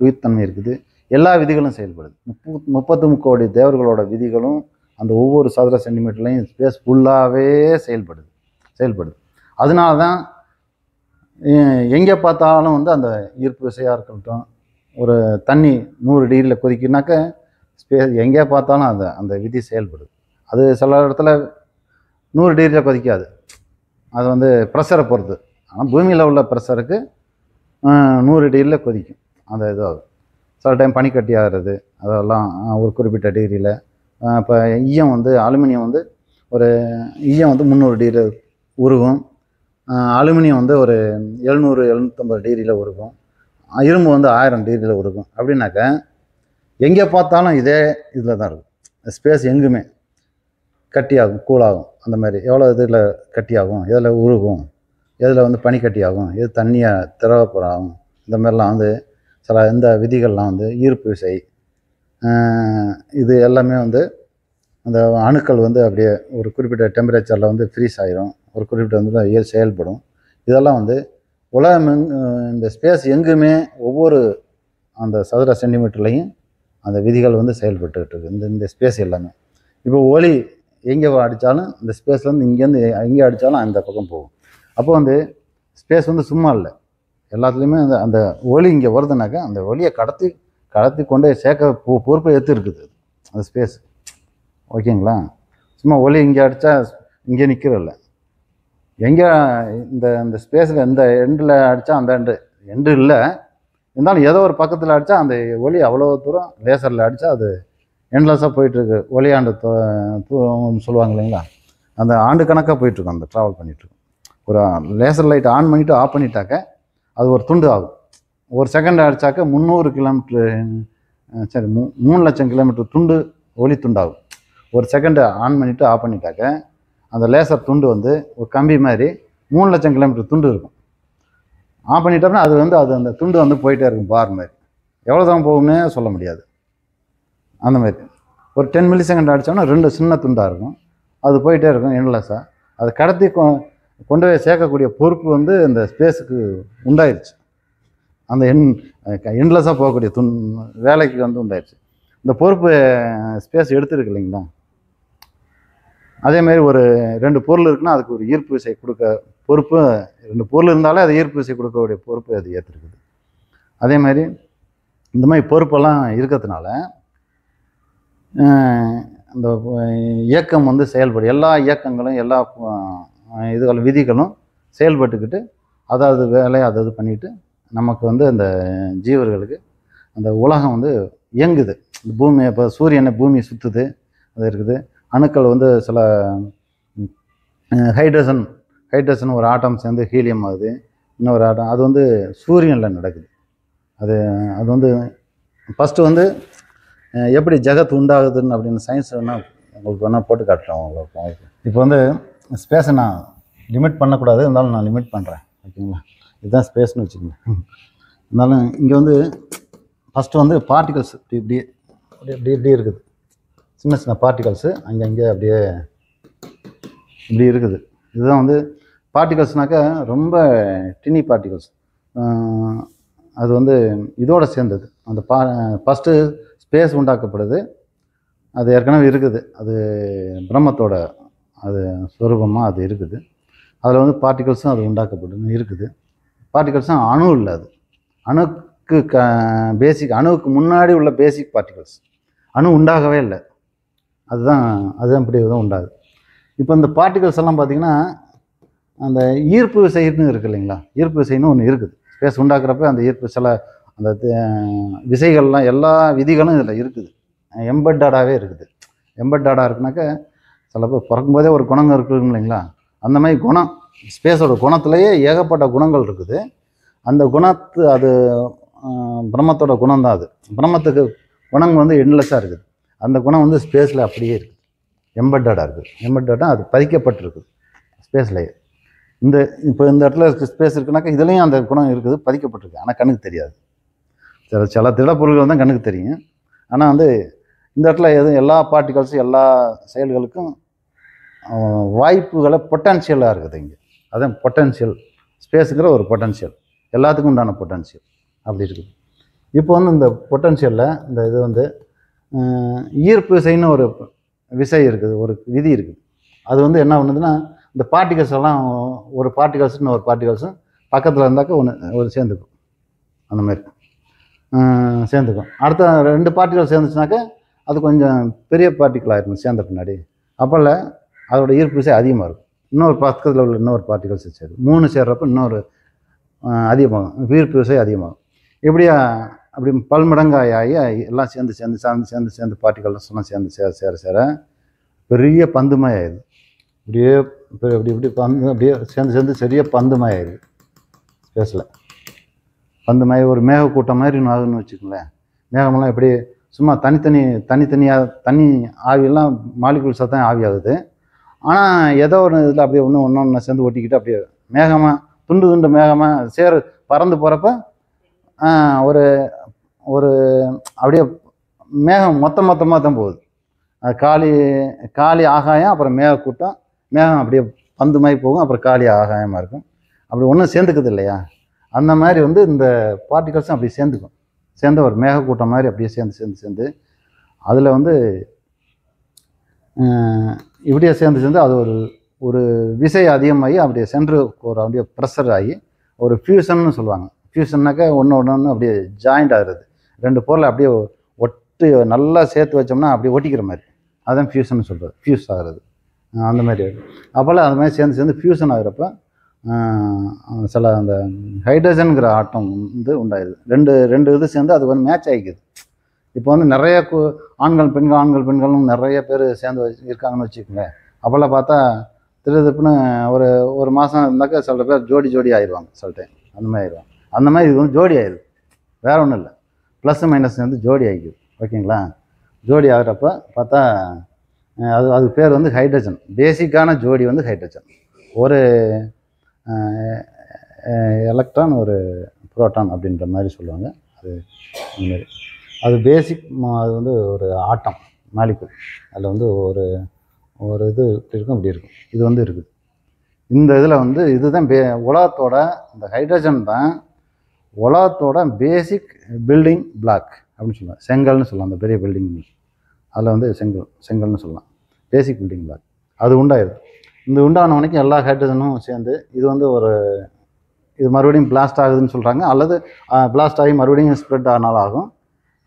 உயிர்த்தன்மை இருக்குது. எல்லா விதிகளும் செயல்படுது. 33 கோடி தேவர்களோட விதிகளும் அந்த ஒவ்வொரு சதுர சென்டிமீட்டர்லையும் ஸ்பேஸ் ஃபுல்லாகவே செயல்படுது. அதனால தான் எங்கே பார்த்தாலும் வந்து அந்த ஈர்ப்பு விசையாக இருக்கட்டும், ஒரு தண்ணி 100 டிகிரியில் கொதிக்குனாக்க ஸ்பேஸ் எங்கே பார்த்தாலும் அந்த விதி செயல்படுது. அது சில இடத்துல 100 டிகிரியில் கொதிக்காது, அது வந்து ப்ரெஷரை பொறுத்து. ஆனால் பூமியில் உள்ள ப்ரெஷருக்கு 100 டிகிரியில் கொதிக்கும். அந்த இதாகும். சில டைம் பனிக்கட்டி ஆகிறது, அதெல்லாம் ஒரு குறிப்பிட்ட டிகிரியில். இப்போ ஈயம் வந்து அலுமினியம் வந்து ஈயம் வந்து 300 டிகிரி உருகும். அலுமினியம் வந்து ஒரு 700-750 டிகிரியில் உருகும். இரும்பு வந்து 1000 டிகிரியில் உருகும். அப்படின்னாக்க எங்கே பார்த்தாலும் இதே இதில் தான் இருக்கும். ஸ்பேஸ் எங்குமே கட்டியாகும், கூலாகும். அந்த மாதிரி எவ்வளோ இதில் கட்டியாகும், எதில் உருகும், எதில் வந்து பனிக்கட்டி ஆகும், எது தண்ணியாக திரவப்படாகும், இந்த மாதிரிலாம் வந்து சில இந்த விதிகள்லாம் வந்து ஈர்ப்பு விசை, இது எல்லாமே வந்து அந்த அணுக்கள் வந்து அப்படியே ஒரு குறிப்பிட்ட டெம்பரேச்சரில் வந்து ஃப்ரீஸ் ஆகிரும். ஒரு குறிப்பிட்ட வந்து செயல்படும். இதெல்லாம் வந்து உலகம் இந்த ஸ்பேஸ் எங்குமே ஒவ்வொரு அந்த சதுர சென்டிமீட்டர்லையும் அந்த விதிகள் வந்து செயல்பட்டுக்கிட்டு இருக்குது. இந்த ஸ்பேஸ் எல்லாமே இப்போ ஒளி எங்கே அடித்தாலும் இந்த ஸ்பேஸ்லேருந்து இங்கேருந்து எங்கே அடித்தாலும் அந்த பக்கம் போகும். அப்போ வந்து ஸ்பேஸ் வந்து சும்மா இல்லை, எல்லாத்துலேயுமே அந்த ஒளி இங்கே வருதுனாக்கா அந்த ஒளியை கடத்தி கொண்டு சேர்க்க பொறுப்பை எடுத்து இருக்குது அந்த ஸ்பேஸ். ஓகேங்களா? சும்மா ஒளி இங்கே அடித்தா இங்கே நிற்கிறதில்ல, எங்கே இந்த ஸ்பேஸில் இந்த எண்டில் அடித்தா அந்த எண்டு இல்லை, இருந்தாலும் ஏதோ ஒரு பக்கத்தில் அடித்தா அந்த ஒளி அவ்வளோ தூரம் லேசரில் அடித்தா அது எண்ட்லெஸ்ஸாக போயிட்டுருக்கு. ஒளியாண்டு சொல்லுவாங்க இல்லைங்களா, அந்த ஆண்டு கணக்காக போயிட்டுருக்கும், அந்த ட்ராவல் பண்ணிகிட்ருக்கும். ஒரு லேசர் லைட் ஆன் பண்ணிவிட்டு ஆஃப் பண்ணிட்டாக்க அது ஒரு துண்டு ஆகும். ஒரு செகண்ட் அடித்தாக்க 300 கிலோமீட்ரு, சரி 3 லட்சம் கிலோமீட்டர் துண்டு ஒளி துண்டாகும். ஒரு செகண்டு ஆன் பண்ணிவிட்டு ஆஃப் பண்ணிட்டாக்க அந்த லேசர் துண்டு வந்து ஒரு கம்பி மாதிரி 3 லட்சம் கிலோமீட்டர் துண்டு இருக்கும். ஆஃப் பண்ணிட்டோம்னா அது அந்த துண்டு வந்து போயிட்டே இருக்கும், பார் மாதிரி. எவ்வளோ தான் போகும்னே சொல்ல முடியாது. அந்த மாதிரி ஒரு 10 மில்லி செகண்ட் அடித்தோம்னா 2 சின்ன துண்டாக இருக்கும், அது போயிட்டே இருக்கும் எண்ட்லெஸ்ஸாக. அதை கடத்தி கொண்டு போய் சேர்க்கக்கூடிய பொறுப்பு வந்து இந்த ஸ்பேஸுக்கு உண்டாயிருச்சு. அந்த எண்ட்லெஸ்ஸாக போகக்கூடிய வேலைக்கு வந்து உண்டாயிடுச்சு. இந்த பொறுப்பு ஸ்பேஸ் எடுத்துருக்கு இல்லைங்களா. அதேமாரி ஒரு 2 பொருள் இருக்குன்னா அதுக்கு ஒரு ஈர்ப்பு விசை கொடுக்க பொறுப்பு, 2 பொருள் இருந்தாலே அது ஈர்ப்பு விசை கொடுக்கக்கூடிய பொறுப்பு அது ஏற்றுருக்குது. அதே மாதிரி இந்த மாதிரி பொறுப்பெல்லாம் இருக்கிறதுனால அந்த இயக்கம் வந்து செயல்படும். எல்லா இயக்கங்களும் எல்லா இதுகளும் விதிகளும் செயல்பட்டுக்கிட்டு அதாவது வேலையை அதாவது பண்ணிட்டு நமக்கு வந்து அந்த ஜீவர்களுக்கு அந்த உலகம் வந்து இயங்குது. பூமி இப்போ சூரியனை பூமி சுற்றுது, அது இருக்குது. அணுக்கள் வந்து சில ஹைட்ரஜன் ஒரு ஆட்டம் சேர்ந்து ஹீலியம் ஆகுது, இன்னொரு ஆட்டம், அது வந்து சூரியனில் நடக்குது. அது அது வந்து ஃபஸ்ட்டு வந்து எப்படி ஜகத் உண்டாகுதுன்னு அப்படின்னு சயின்ஸ் வேணால் உங்களுக்கு வேணால் போட்டு காட்டுறேன் உங்களுக்கு. இப்போ வந்து ஸ்பேஸை நான் லிமிட் பண்ணக்கூடாது, இருந்தாலும் நான் லிமிட் பண்ணுறேன், ஓகேங்களா. இதுதான் ஸ்பேஸ்னு வச்சுக்கோங்க. இருந்தாலும் இங்கே வந்து ஃபஸ்ட்டு வந்து பார்ட்டிகல்ஸ் இப்படி இருக்குது. சின்ன சின்ன பார்ட்டிகல்ஸு அங்கே அப்படியே இப்படி இருக்குது. இதுதான் வந்து பார்ட்டிகல்ஸ்னாக்கா ரொம்ப டினி பார்ட்டிகல்ஸ். அது வந்து இதோடு சேர்ந்தது. அந்த ஃபஸ்ட்டு ஸ்பேஸ் உண்டாக்கப்படுது, அது ஏற்கனவே இருக்குது, அது பிரம்மத்தோட அது ஸ்வரூபமாக அது இருக்குது. அதில் வந்து பார்ட்டிகல்ஸும் அது உண்டாக்கப்படுது இருக்குது. பார்ட்டிகல்ஸும் அணு இல்லை, அது அணுக்கு பேசிக், அணுவுக்கு முன்னாடி உள்ள பேசிக் பார்ட்டிகல்ஸ். அணு உண்டாகவே இல்லை, அதுதான் இப்படி தான் உண்டாகுது. இப்போ இந்த பார்ட்டிகல்ஸ் எல்லாம் பார்த்திங்கன்னா அந்த ஈர்ப்பு விசைன்னு இருக்குது இல்லைங்களா. ஈர்ப்பு விசைன்னு ஒன்று இருக்குது. ஸ்பேஸ் உண்டாக்குறப்ப அந்த ஈர்ப்பு சில அந்த விசைகள்லாம் எல்லா விதிகளும் இதில் இருக்குது, எம்பெட்டடாகவே இருக்குது. எம்பெட்டடாக இருக்குனாக்கா சில பேர் பிறக்கும்போதே ஒரு குணங்கள் இருக்குதுங்க இல்லைங்களா. அந்த மாதிரி குணம் ஸ்பேஸோட குணத்துலேயே ஏகப்பட்ட குணங்கள் இருக்குது. அந்த குணத்து அது பிரம்மத்தோட குணம் தான். அது பிரம்மத்துக்கு குணங்கள் வந்து எண்ட்லெஸ்ஸாக இருக்குது. அந்த குணம் வந்து ஸ்பேஸில் அப்படியே இருக்குது, எம்பெட்டடாக இருக்குது. எம்பெட்டடாக அது பதிக்கப்பட்டிருக்குது ஸ்பேஸ்லேயே. இப்போ இந்த இடத்துல ஸ்பேஸ் இருக்குனாக்கா இதுலேயும் அந்த குணம் இருக்குது, பதிக்கப்பட்டிருக்கு. ஆனால் கண்ணுக்கு தெரியாது. சில திடப்பொருள்கள் தான் கண்ணுக்கு தெரியும். ஆனால் வந்து இந்த இடத்துல எல்லா பார்ட்டிகல்ஸும் எல்லா செயல்களுக்கும் வாய்ப்புகளை பொட்டன்ஷியலாக இருக்குது இங்கே. அதான் பொட்டன்ஷியல், ஸ்பேஸுங்கிற ஒரு பொட்டன்ஷியல், எல்லாத்துக்கும் உண்டான பொட்டன்ஷியல் அப்படி இருக்குது. இப்போ வந்து இந்த பொட்டன்ஷியலில் இந்த இது வந்து ஈர்ப்பு விசைன்னு ஒரு விசை இருக்குது, ஒரு விதி இருக்குது. அது வந்து என்ன பண்ணுதுன்னா இந்த பார்ட்டிகல்ஸ் எல்லாம் ஒரு பார்ட்டிகல்ஸ்னு ஒரு பார்ட்டிகல்ஸும் பக்கத்தில் இருந்தாக்கா ஒரு சேர்ந்துக்கும், அந்த மாதிரி சேர்ந்துக்கும். அடுத்த 2 பார்ட்டிகல் சேர்ந்துச்சுனாக்கா அது கொஞ்சம் பெரிய பார்ட்டிக்கல் ஆகிருக்கும் சேர்ந்த பின்னாடி. அப்போல்ல அதோட ஈர்ப்பு விசை அதிகமாக இருக்கும். இன்னொரு பக்கத்தில் உள்ள இன்னொரு பார்ட்டிகல்ஸ் சேரும், 3 சேர்றப்போ இன்னொரு அதிகமாகும், ஈர்ப்பு விசை அதிகமாகும். இப்படியா அப்படி பல்மடங்காகி எல்லாம் சேர்ந்து பார்ட்டிகல்ஸ் எல்லாம் சேர பெரிய பந்துமாய் ஆயிடுது. இப்படி பந்து அப்படியே சேர்ந்து சரியாக பந்துமாய் ஆயிடுது. ஸ்பேஸில் பந்துமாய் ஒரு மேகக்கூட்டம் மாதிரி ஒன்று ஆகுதுன்னு வச்சுக்கோங்களேன். மேகமெல்லாம் எப்படி சும்மா தனித்தனியாக தண்ணி ஆவியெல்லாம் மாலிகுல்ஸாக தான் ஆவி ஆகுது. ஆனால் ஏதோ ஒரு இதில் அப்படியே ஒன்று சேர்ந்து ஒட்டிக்கிட்டு அப்படியே மேகமாக துண்டு மேகமாக பறந்து போகிறப்ப ஒரு ஒரு அப்படியே மேகம் மொத்தமாக தான் போகுது. அது காலி ஆகாயம், அப்புறம் மேகக்கூட்டம், மேகம் அப்படியே பந்து மாதிரி போகும், அப்புறம் காலி ஆகாயமாக இருக்கும். அப்படி ஒன்றும் சேர்ந்துக்குது இல்லையா. அந்த மாதிரி வந்து இந்த பார்ட்டிகல்ஸும் அப்படி சேர்ந்து ஒரு மேகக்கூட்டம் மாதிரி அப்படியே சேர்ந்து அதில் வந்து இப்படியே சேர்ந்து அது ஒரு விசை அதிகமாகி அப்படியே சென்று ஒரு அப்படியே ப்ரெஷர் ஆகி ஒரு ஃபியூஷன்னு சொல்லுவாங்க. ஃபியூஷன்னாக்கா ஒன்று அப்படியே ஜாயிண்ட் ஆகுறது. 2 பொருளை அப்படியே ஒட்டு நல்லா சேர்த்து வச்சோம்னா அப்படியே ஒட்டிக்கிற மாதிரி, அதுதான் ஃபியூஷன் சொல்கிறது, ஃபியூஸ் ஆகிறது அந்த மாதிரி. அப்போல்லாம் அது மாதிரி சேர்ந்து ஃபியூஷன் ஆகிறப்ப சில அந்த ஹைட்ரஜனுங்கிற ஆட்டம் வந்து உண்டாயிருது. ரெண்டு இது சேர்ந்து அது வந்து மேட்ச் ஆகிக்குது. இப்போ வந்து நிறைய ஆண்கள் பெண்களும் நிறைய பேர் சேர்ந்து இருக்காங்கன்னு வச்சுக்கோங்க. அப்போல்லாம் பார்த்தா திருப்புன்னு ஒரு மாதம் இருந்தாக்கா சில பேர் ஜோடி ஆயிடுவாங்க, சில டைம் அந்த மாதிரி ஆயிடுவாங்க. அந்த மாதிரி இது வந்து ஜோடி ஆயிடுது, வேறு ஒன்றும் இல்லை, ப்ளஸ் மைனஸ் வந்து ஜோடி ஆகிக்குது, ஓகேங்களா. ஜோடி ஆகிறப்ப பார்த்தா அது பேர் வந்து ஹைட்ரஜன். பேசிக்கான ஜோடி வந்து ஹைட்ரஜன். ஒரு எலக்ட்ரான் ஒரு புரோட்டான் அப்படின்ற மாதிரி சொல்லுவாங்க. அது இந்தமாரி அது பேசிக். அது வந்து ஒரு ஆட்டம் மாலிகுல். அதில் வந்து ஒரு இது இப்படி இருக்கும், இப்படி இருக்கும், இது வந்து இருக்குது. இந்த இதில் வந்து இதுதான் உலகத்தோட இந்த ஹைட்ரஜன் தான் உலகத்தோட பேசிக் பில்டிங் பிளாக் அப்படின்னு சொல்லலாம். செங்கல்னு சொல்லலாம். அந்த பெரிய பில்டிங் அதில் வந்து செங்கல்னு சொல்லலாம். பேசிக் பில்டிங் பிளாக் அது உண்டாயிருது. இந்த உண்டானவனைக்கு எல்லா ஹைட்ரஜனும் சேர்ந்து இது வந்து இது மறுபடியும் பிளாஸ்ட் ஆகுதுன்னு சொல்கிறாங்க. அல்லது பிளாஸ்ட் ஆகி மறுபடியும் ஸ்ப்ரெட் ஆனாலும் ஆகும்.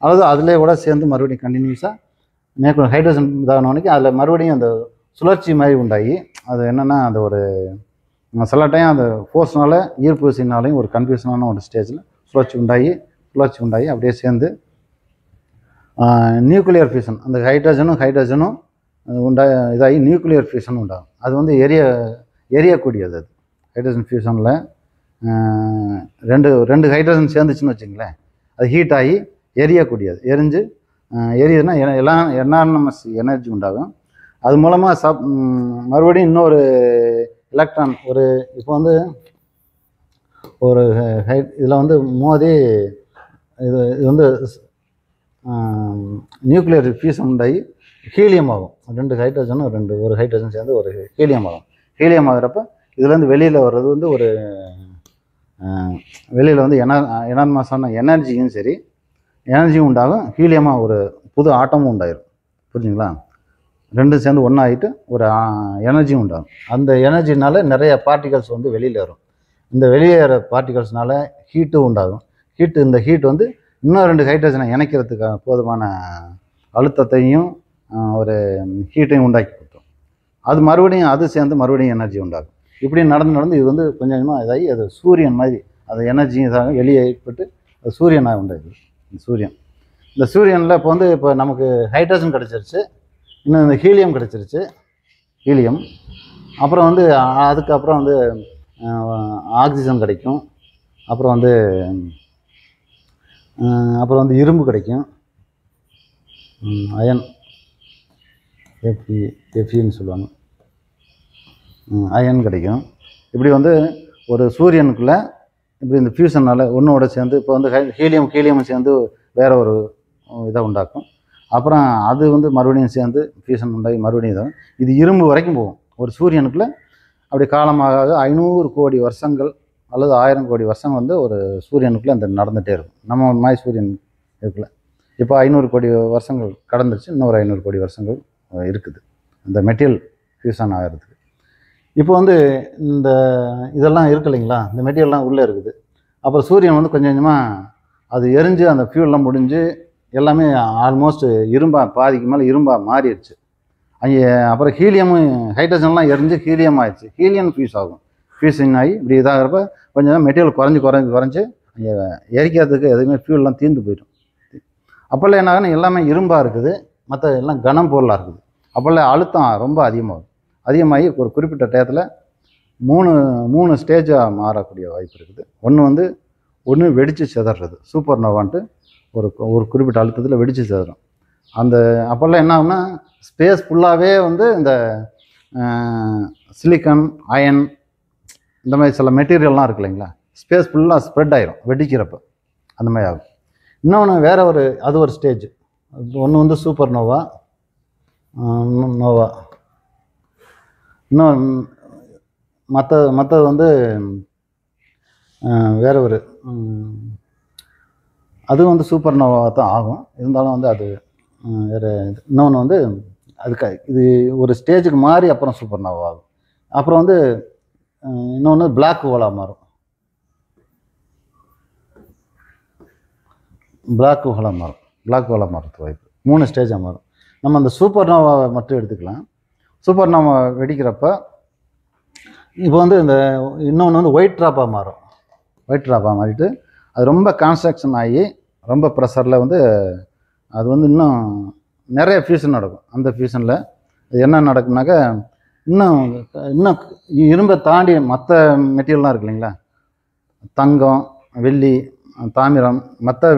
அல்லது அதிலே கூட சேர்ந்து மறுபடியும் கண்டினியூஸாக மேற்கொண்டு ஹைட்ரஜன் இதானவனைக்கு அதில் மறுபடியும் அந்த சுழற்சி மாதிரி உண்டாகி அது என்னென்னா அந்த ஒரு சில டைம் அந்த ஃபோர்ஸ்னால ஈர்ப்பு விசைனாலையும் ஒரு கன்ஃபியூஷனான ஒரு ஸ்டேஜில் சுழற்சி உண்டாகி அப்படியே சேர்ந்து நியூக்ளியர் ஃபியூஷன் அந்த ஹைட்ரஜனும் இதாகி நியூக்ளியர் ஃபியூஷன் உண்டாகும். அது வந்து எரியக்கூடியது. அது ஹைட்ரஜன் ஃபியூஷனில் ரெண்டு ஹைட்ரஜன் சேர்ந்துச்சுன்னு வச்சுங்களேன், அது ஹீட் ஆகி எரியக்கூடியது. எரியுதுன்னா எல்லாம் எனார்மஸ் எனர்ஜி உண்டாகும். அது மூலமாக மறுபடியும் இன்னொரு எலக்ட்ரான் இப்போ வந்து ஒரு இதில் வந்து மோதி இது வந்து நியூக்ளியர் ஃபியூஷன் உண்டாகி ஹீலியம் ஆகும். ஒரு ஹைட்ரஜன் சேர்ந்து ஒரு ஹீலியம் ஆகும். ஹீலியம் ஆகிறப்ப இதுலேருந்து வெளியில் வர்றது வந்து வெளியில் வந்து எனார்மஸான எனர்ஜியும் சரி எனர்ஜியும் உண்டாகும். ஹீலியமாக ஒரு புது ஆட்டமும் உண்டாயிரும். புரிஞ்சுங்களா? ரெண்டும் சேர்ந்து ஒன்றாகிட்டு ஒரு எனர்ஜியும் உண்டாகும். அந்த எனர்ஜினால நிறைய பார்ட்டிகல்ஸ் வந்து வெளியில் வரும். இந்த வெளியேற பார்ட்டிகல்ஸ்னால ஹீட்டும் உண்டாகும். இந்த ஹீட் வந்து இன்னும் 2 ஹைட்ரஜனை இணைக்கிறதுக்காக போதுமான அழுத்தத்தையும் ஒரு ஹீட்டையும் உண்டாக்கி கொடுத்தோம். அது சேர்ந்து மறுபடியும் எனர்ஜி உண்டாகும். இப்படி நடந்து இது வந்து கொஞ்சம் கொஞ்சமாக இதாகி அது சூரியன் மாதிரி அது எனர்ஜியும் இதாக வெளியே ஏற்பட்டு அது சூரியனாக உண்டாகுது. இந்த சூரியனில் இப்போ நமக்கு ஹைட்ரஜன் கிடச்சிருச்சு, இன்னும் இந்த ஹீலியம் கிடச்சிருச்சு. அப்புறம் வந்து அதுக்கப்புறம் வந்து ஆக்சிஜன் கிடைக்கும். அப்புறம் வந்து இரும்பு கிடைக்கும், அயன் எஃப்இன்னு சொல்லுவாங்க, அயன் கிடைக்கும். இப்படி வந்து ஒரு சூரியனுக்குள்ளே இப்படி இந்த ஃபியூஷனால் ஒன்றோட சேர்ந்து இப்போ வந்து ஹீலியம் சேர்ந்து வேற ஒரு இதை உண்டாக்கும். அப்புறம் அது வந்து மறுபடியும் சேர்ந்து ஃபியூஷன் உண்டாகி மறுபடியும் இதாகும். இது இரும்பு வரைக்கும் போகும். ஒரு சூரியனுக்குள்ளே அப்படி காலமாக 500 கோடி வருஷங்கள் அல்லது 1000 கோடி வருஷம் வந்து ஒரு சூரியனுக்குள்ளே அந்த நடந்துகிட்டே இருக்கும். நம்ம மாதிரி சூரியன் இருக்குல்ல, இப்போ 500 கோடி வருஷங்கள் கடந்துருச்சு. இன்னொரு 500 கோடி வருஷங்கள் இருக்குது இந்த மெட்டீரியல் ஃபியூஷன் ஆகிறதுக்கு. இப்போ வந்து இந்த இதெல்லாம் இருக்கு இல்லைங்களா, இந்த மெட்டீரியல்லாம் உள்ளே இருக்குது. அப்புறம் சூரியன் வந்து கொஞ்சம் கொஞ்சமாக அது எரிஞ்சு அந்த ஃபியூல்லாம் முடிஞ்சு எல்லாமே ஆல்மோஸ்ட் பாதிக்கு மேலே இரும்பாக மாறிடுச்சு. அங்கே அப்புறம் ஹைட்ரஜன்லாம் எரிஞ்சு ஹீலியம் ஆயிடுச்சு. ஹீலியம் ஃபியூஷன் ஆகி இப்படி இதாகிறப்ப கொஞ்சம் மெட்டீரியல் குறைஞ்சி அங்கே எரிக்கிறதுக்கு எதுவுமே ஃபியூல்லாம் தீர்ந்து போயிடும். அப்போல்லாம் என்ன ஆகுதுன்னா எல்லாமே இரும்பாக இருக்குது, மற்ற எல்லாம் கனம் பொருளாக இருக்குது. அப்போல்லாம் அழுத்தம் ரொம்ப அதிகமாகி ஒரு குறிப்பிட்ட டயத்தில் மூணு ஸ்டேஜாக மாறக்கூடிய வாய்ப்பு இருக்குது. ஒன்று வெடித்து சிதறது, சூப்பர் நோவான்ட்டு ஒரு குறிப்பிட்ட அழுத்தத்தில் வெடித்து சிதறும். அப்போல்லாம் என்ன ஆகும்னா ஸ்பேஸ் ஃபுல்லாகவே வந்து இந்த சிலிக்கன், அயன் இந்த மாதிரி சில மெட்டீரியல்லாம் இருக்கு இல்லைங்களா, ஸ்பேஸ் ஃபுல்லாக ஸ்ப்ரெட் ஆயிரும் வெடிக்கிறப்ப. அந்த மாதிரி ஆகும். இன்னொன்று அது ஒரு ஸ்டேஜ். ஒன்று வந்து சூப்பர் நோவா. இன்னும் மற்றது வந்து வேற அது வந்து சூப்பர் நோவா தான் ஆகும். இருந்தாலும் வந்து அது வேறு. இன்னொன்று வந்து இது ஒரு ஸ்டேஜுக்கு மாறி அப்புறம் சூப்பர் நோவா ஆகும். அப்புறம் வந்து இன்னொன்று பிளாக் ஹோலாக மாறும். பிளாக் ஹோலாக மாறுறதுக்கு வாய்ப்பு 3 ஸ்டேஜாக மாறும். நம்ம அந்த சூப்பர் நோவாவை மட்டும் எடுத்துக்கலாம். சூப்பர் நோவா வெடிக்கிறப்ப இப்போ வந்து இன்னொன்று வந்து ஒயிட் ட்ராப்பாக மாறிட்டு அது ரொம்ப கான்ஸ்ட்ரக்ஷன் ஆகி ரொம்ப ப்ரெஷரில் வந்து அது வந்து இன்னும் நிறைய ஃபியூஷன் நடக்கும். அந்த ஃபியூஷனில் என்ன நடக்கும்னாக்கா இன்னும் இரும்பை தாண்டி மற்ற மெட்டீரியல்லாம் இருக்கு இல்லைங்களா, தங்கம், வெள்ளி, தாமிரம், மற்ற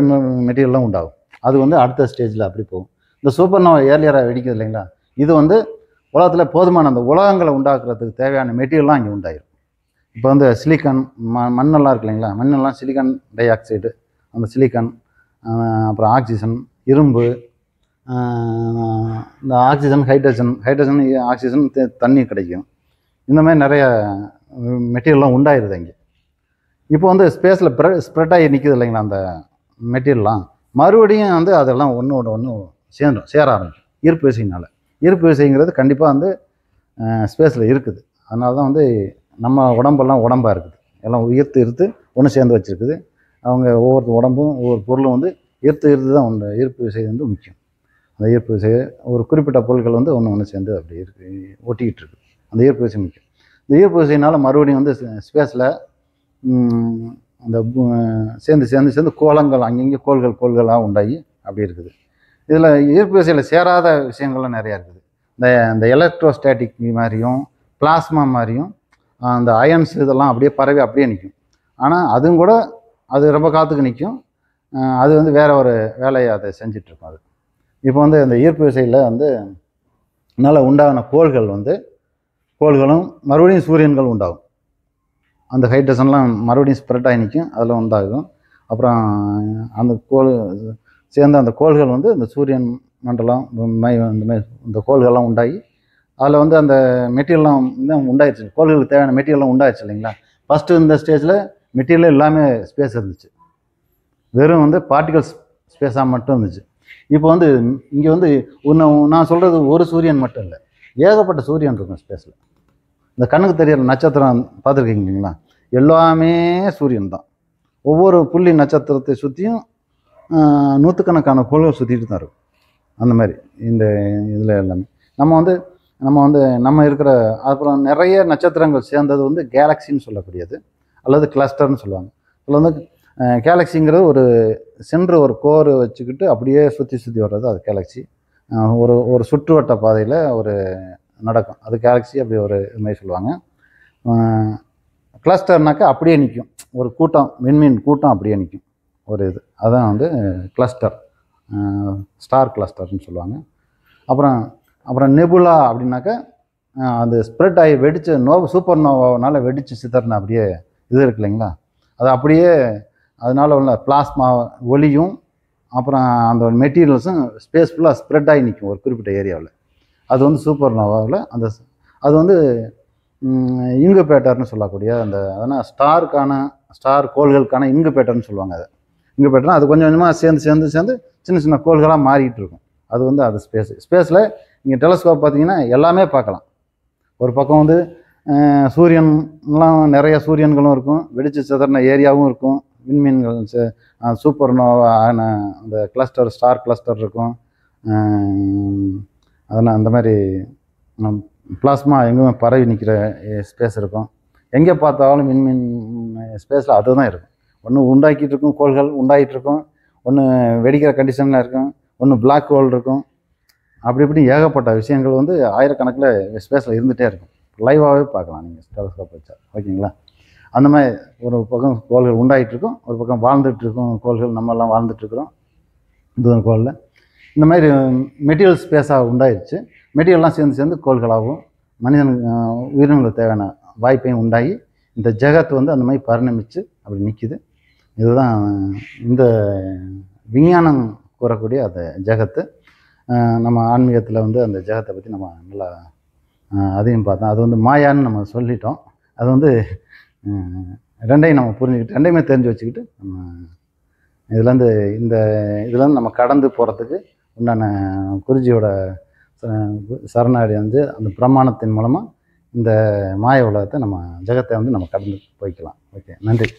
மெட்டீரியல்லாம் உண்டாகும். அது வந்து அடுத்த ஸ்டேஜில் அப்படி போகும். இந்த சூப்பர் நோவா ஏர்லியராக வெடிக்குது இல்லைங்களா, இது வந்து உலகத்தில் போதுமான அந்த உலகங்களை உண்டாக்குறதுக்கு தேவையான மெட்டீரியல்லாம் இங்கே உண்டாயிரும். இப்போ வந்து சிலிக்கன் மண்ணெல்லாம் இருக்கு இல்லைங்களா, மண்ணெல்லாம் சிலிக்கன் டை ஆக்சைடு, அந்த சிலிக்கன், அப்புறம் ஆக்சிஜன், இரும்பு, இந்த ஹைட்ரஜன் ஆக்சிஜன் தண்ணி கிடைக்கும். இந்த மாதிரி நிறைய மெட்டீரியல்லாம் உண்டாயிருது அங்கே. இப்போ வந்து ஸ்பேஸில் ஸ்ப்ரெட் ஆகி நிற்கிது இல்லைங்களா அந்த மெட்டீரியல்லாம், மறுபடியும் வந்து அதெல்லாம் ஒன்றோட ஒன்று சேர ஆரம்பிக்கும் ஈர்ப்பு விசையினால். ஈர்ப்பு விசைங்கிறது கண்டிப்பாக வந்து ஸ்பேஸில் இருக்குது. அதனால தான் வந்து நம்ம உடம்பெல்லாம் உடம்பாக இருக்குது, எல்லாம் ஈர்த்து ஒன்று சேர்ந்து வச்சுருக்குது. அவங்க ஒவ்வொரு உடம்பும் ஒவ்வொரு பொருளும் வந்து ஈர்த்து தான் ஒன்று, ஈர்ப்பு விசை வந்து முக்கியம். அந்த ஈர்ப்பு விசை ஒரு குறிப்பிட்ட பொருட்கள் வந்து ஒன்று சேர்ந்து அப்படி ஒட்டிக்கிட்டு இருக்குது. அந்த ஈர்ப்பு விசை முக்கியம். இந்த ஈர்ப்பு விசையினால் மறுபடியும் வந்து ஸ்பேஸில் அந்த சேர்ந்து கோளங்கள் அங்கங்கே கோள்களாக உண்டாகி அப்படி இருக்குது. இதில் ஈர்ப்பு விசையில் சேராத விஷயங்கள்லாம் நிறையா இருக்குது. இந்த எலக்ட்ரோஸ்டாட்டிக் மாதிரியும் பிளாஸ்மா மாதிரியும் அந்த அயன்ஸ் இதெல்லாம் அப்படியே பரவி அப்படியே நிற்கும். ஆனால் அதுவும் கூட அது ரொம்ப காலத்துக்கு நிற்கும். அது வந்து வேறு ஒரு வேலையை அதை செஞ்சிட்ருக்கும். அது இப்போ வந்து இந்த ஈர்ப்பு விசையில் வந்து அதனால் உண்டான கோள்களும் மறுபடியும் சூரியன்கள் உண்டாகும். அந்த ஹைட்ரஜன்லாம் மறுபடியும் ஸ்ப்ரெட் ஆகி நிற்கும், அதில் உண்டாகும். அப்புறம் அந்த சேர்ந்த அந்த கோள்கள் வந்து இந்த சூரியன் மண்டலம் இந்த கோள்கள்லாம் உண்டாகி அதில் வந்து அந்த மெட்டீரியல்லாம் உண்டாயிடுச்சு. கோள்களுக்கு தேவையான மெட்டீரியல்லாம் உண்டாயிடுச்சு இல்லைங்களா. ஃபஸ்ட்டு இந்த ஸ்டேஜில் மெட்டீரியல் எல்லாமே ஸ்பேஸ் இருந்துச்சு, வெறும் வந்து பார்ட்டிகல்ஸ் ஸ்பேஸாக மட்டும் இருந்துச்சு. இப்போ வந்து இங்கே வந்து நான் சொல்கிறது ஒரு சூரியன் மட்டும் இல்லை, ஏகப்பட்ட சூரியன் இருக்கும் ஸ்பேஸில். இந்த கண்ணுக்கு தெரியிற நட்சத்திரம் பார்த்துருக்கீங்க இல்லைங்களா, எல்லாமே சூரியன் தான். ஒவ்வொரு புள்ளி நட்சத்திரத்தை சுற்றியும் நூற்றுக்கணக்கான கோள்கள் சுற்றிட்டு தான் இருக்கும். அந்த மாதிரி இந்த இதில் எல்லாமே நம்ம இருக்கிற அப்புறம் நிறைய நட்சத்திரங்கள் சேர்ந்தது வந்து கேலக்சின்னு சொல்லக்கூடியது, அல்லது கிளஸ்டர்னு சொல்லுவாங்க. அதில் வந்து கேலக்சிங்கிறது ஒரு கோர் வச்சுக்கிட்டு அப்படியே சுற்றி வர்றது அது கேலக்சி. ஒரு சுற்றுவட்ட பாதையில் நடக்கும், அது கேலக்சி. அப்படி இது மாதிரி சொல்லுவாங்க. கிளஸ்டர்னாக்கா அப்படியே நிற்கும், ஒரு கூட்டம், விண்மீன் கூட்டம் அப்படியே நிற்கும் ஒரு இது. அதுதான் வந்து கிளஸ்டர், ஸ்டார் கிளஸ்டர்னு சொல்லுவாங்க. அப்புறம் நெபுலா அப்படின்னாக்கா அது ஸ்ப்ரெட் ஆகி வெடித்து சூப்பர் நோவானால் வெடித்து சிதறின அப்படியே இது இருக்கு இல்லைங்களா, அது அப்படியே அதனால் உள்ள பிளாஸ்மா ஒளியும் அப்புறம் அந்த மெட்டீரியல்ஸும் ஸ்பேஸ் ஃபுல்லாக ஸ்ப்ரெட் ஆகி நிற்கும் ஒரு குறிப்பிட்ட ஏரியாவில். அது வந்து சூப்பர் நோவாவில் அது வந்து இங்குபேட்டர்னு சொல்லக்கூடிய அதனால் ஸ்டார் கோள்களுக்கான இங்குபேட்டர்னு சொல்லுவாங்க. அது இங்குபேட்டர்னா அது கொஞ்சம் கொஞ்சமாக சேர்ந்து சின்ன சின்ன கோள்களாக மாறிக்கிட்டு இருக்கும். அது வந்து அது ஸ்பேஸில் நீங்கள் டெலஸ்கோப் பார்த்தீங்கன்னா எல்லாமே பார்க்கலாம். ஒரு பக்கம் வந்து சூரியன்லாம் நிறைய சூரியன்களும் இருக்கும், வெடிச்சு சிதறின ஏரியாவும் இருக்கும், விண்மீன்கள் சூப்பர் நோவான அந்த ஸ்டார் கிளஸ்டர் இருக்கும். அதனால் அந்த மாதிரி பிளாஸ்மா எங்கேயுமே பரவி நிற்கிற ஸ்பேஸ் இருக்கும். எங்கே பார்த்தாலும் விண்மீன் ஸ்பேஸில் அதுதான் இருக்கும். ஒன்று உண்டாக்கிட்டு இருக்கும், கோள்கள் உண்டாகிட்டு இருக்கும், ஒன்று வெடிக்கிற கண்டிஷனில் இருக்கும், ஒன்று பிளாக் ஹோல் இருக்கும். அப்படி இப்படி ஏகப்பட்ட விஷயங்கள் வந்து ஆயிரக்கணக்கில் ஸ்பேஸில் இருந்துகிட்டே இருக்கும். லைவாகவே பார்க்கலாம் நீங்கள் டெலஸ்கோப் வச்சா, ஓகேங்களா. அந்த மாதிரி ஒரு பக்கம் கோள்கள் உண்டாகிட்டு இருக்கும், ஒரு பக்கம் வாழ்ந்துட்டு இருக்கும் கோள்கள், நம்மெல்லாம் வாழ்ந்துட்டுருக்குறோம் தூரம் கோளில். இந்த மாதிரி மெட்டீரியல் ஸ்பேஸாக உண்டாயிடுச்சு. மெட்டீரியல்லாம் சேர்ந்து கோள்களாகவும் உயிரினங்களுக்கு தேவையான வாய்ப்பையும் உண்டாகி இந்த ஜெகத் வந்து அந்த மாதிரி பரிணமித்து அப்படி நிற்கிது. இதுதான் இந்த விஞ்ஞானம் கூறக்கூடிய அந்த ஜெகத்து. நம்ம ஆன்மீகத்தில் வந்து அந்த ஜெகத்தை பற்றி நம்ம நல்லா அதையும் பார்த்தோம். அது வந்து மாயான்னு நம்ம சொல்லிட்டோம். அது வந்து ரெண்டையும் நம்ம புரிஞ்சுக்கிட்டு ரெண்டையுமே தெரிஞ்சு வச்சுக்கிட்டு நம்ம இதுலேருந்து நம்ம கடந்து போகிறதுக்கு உண்டான குருஜியோட சரணாடி வந்து அந்த பிரமாணத்தின் மூலமாக இந்த மாய உலகத்தை நம்ம ஜெகத்தை வந்து நம்ம கடந்து போய்க்கலாம். ஓகே, நன்றி.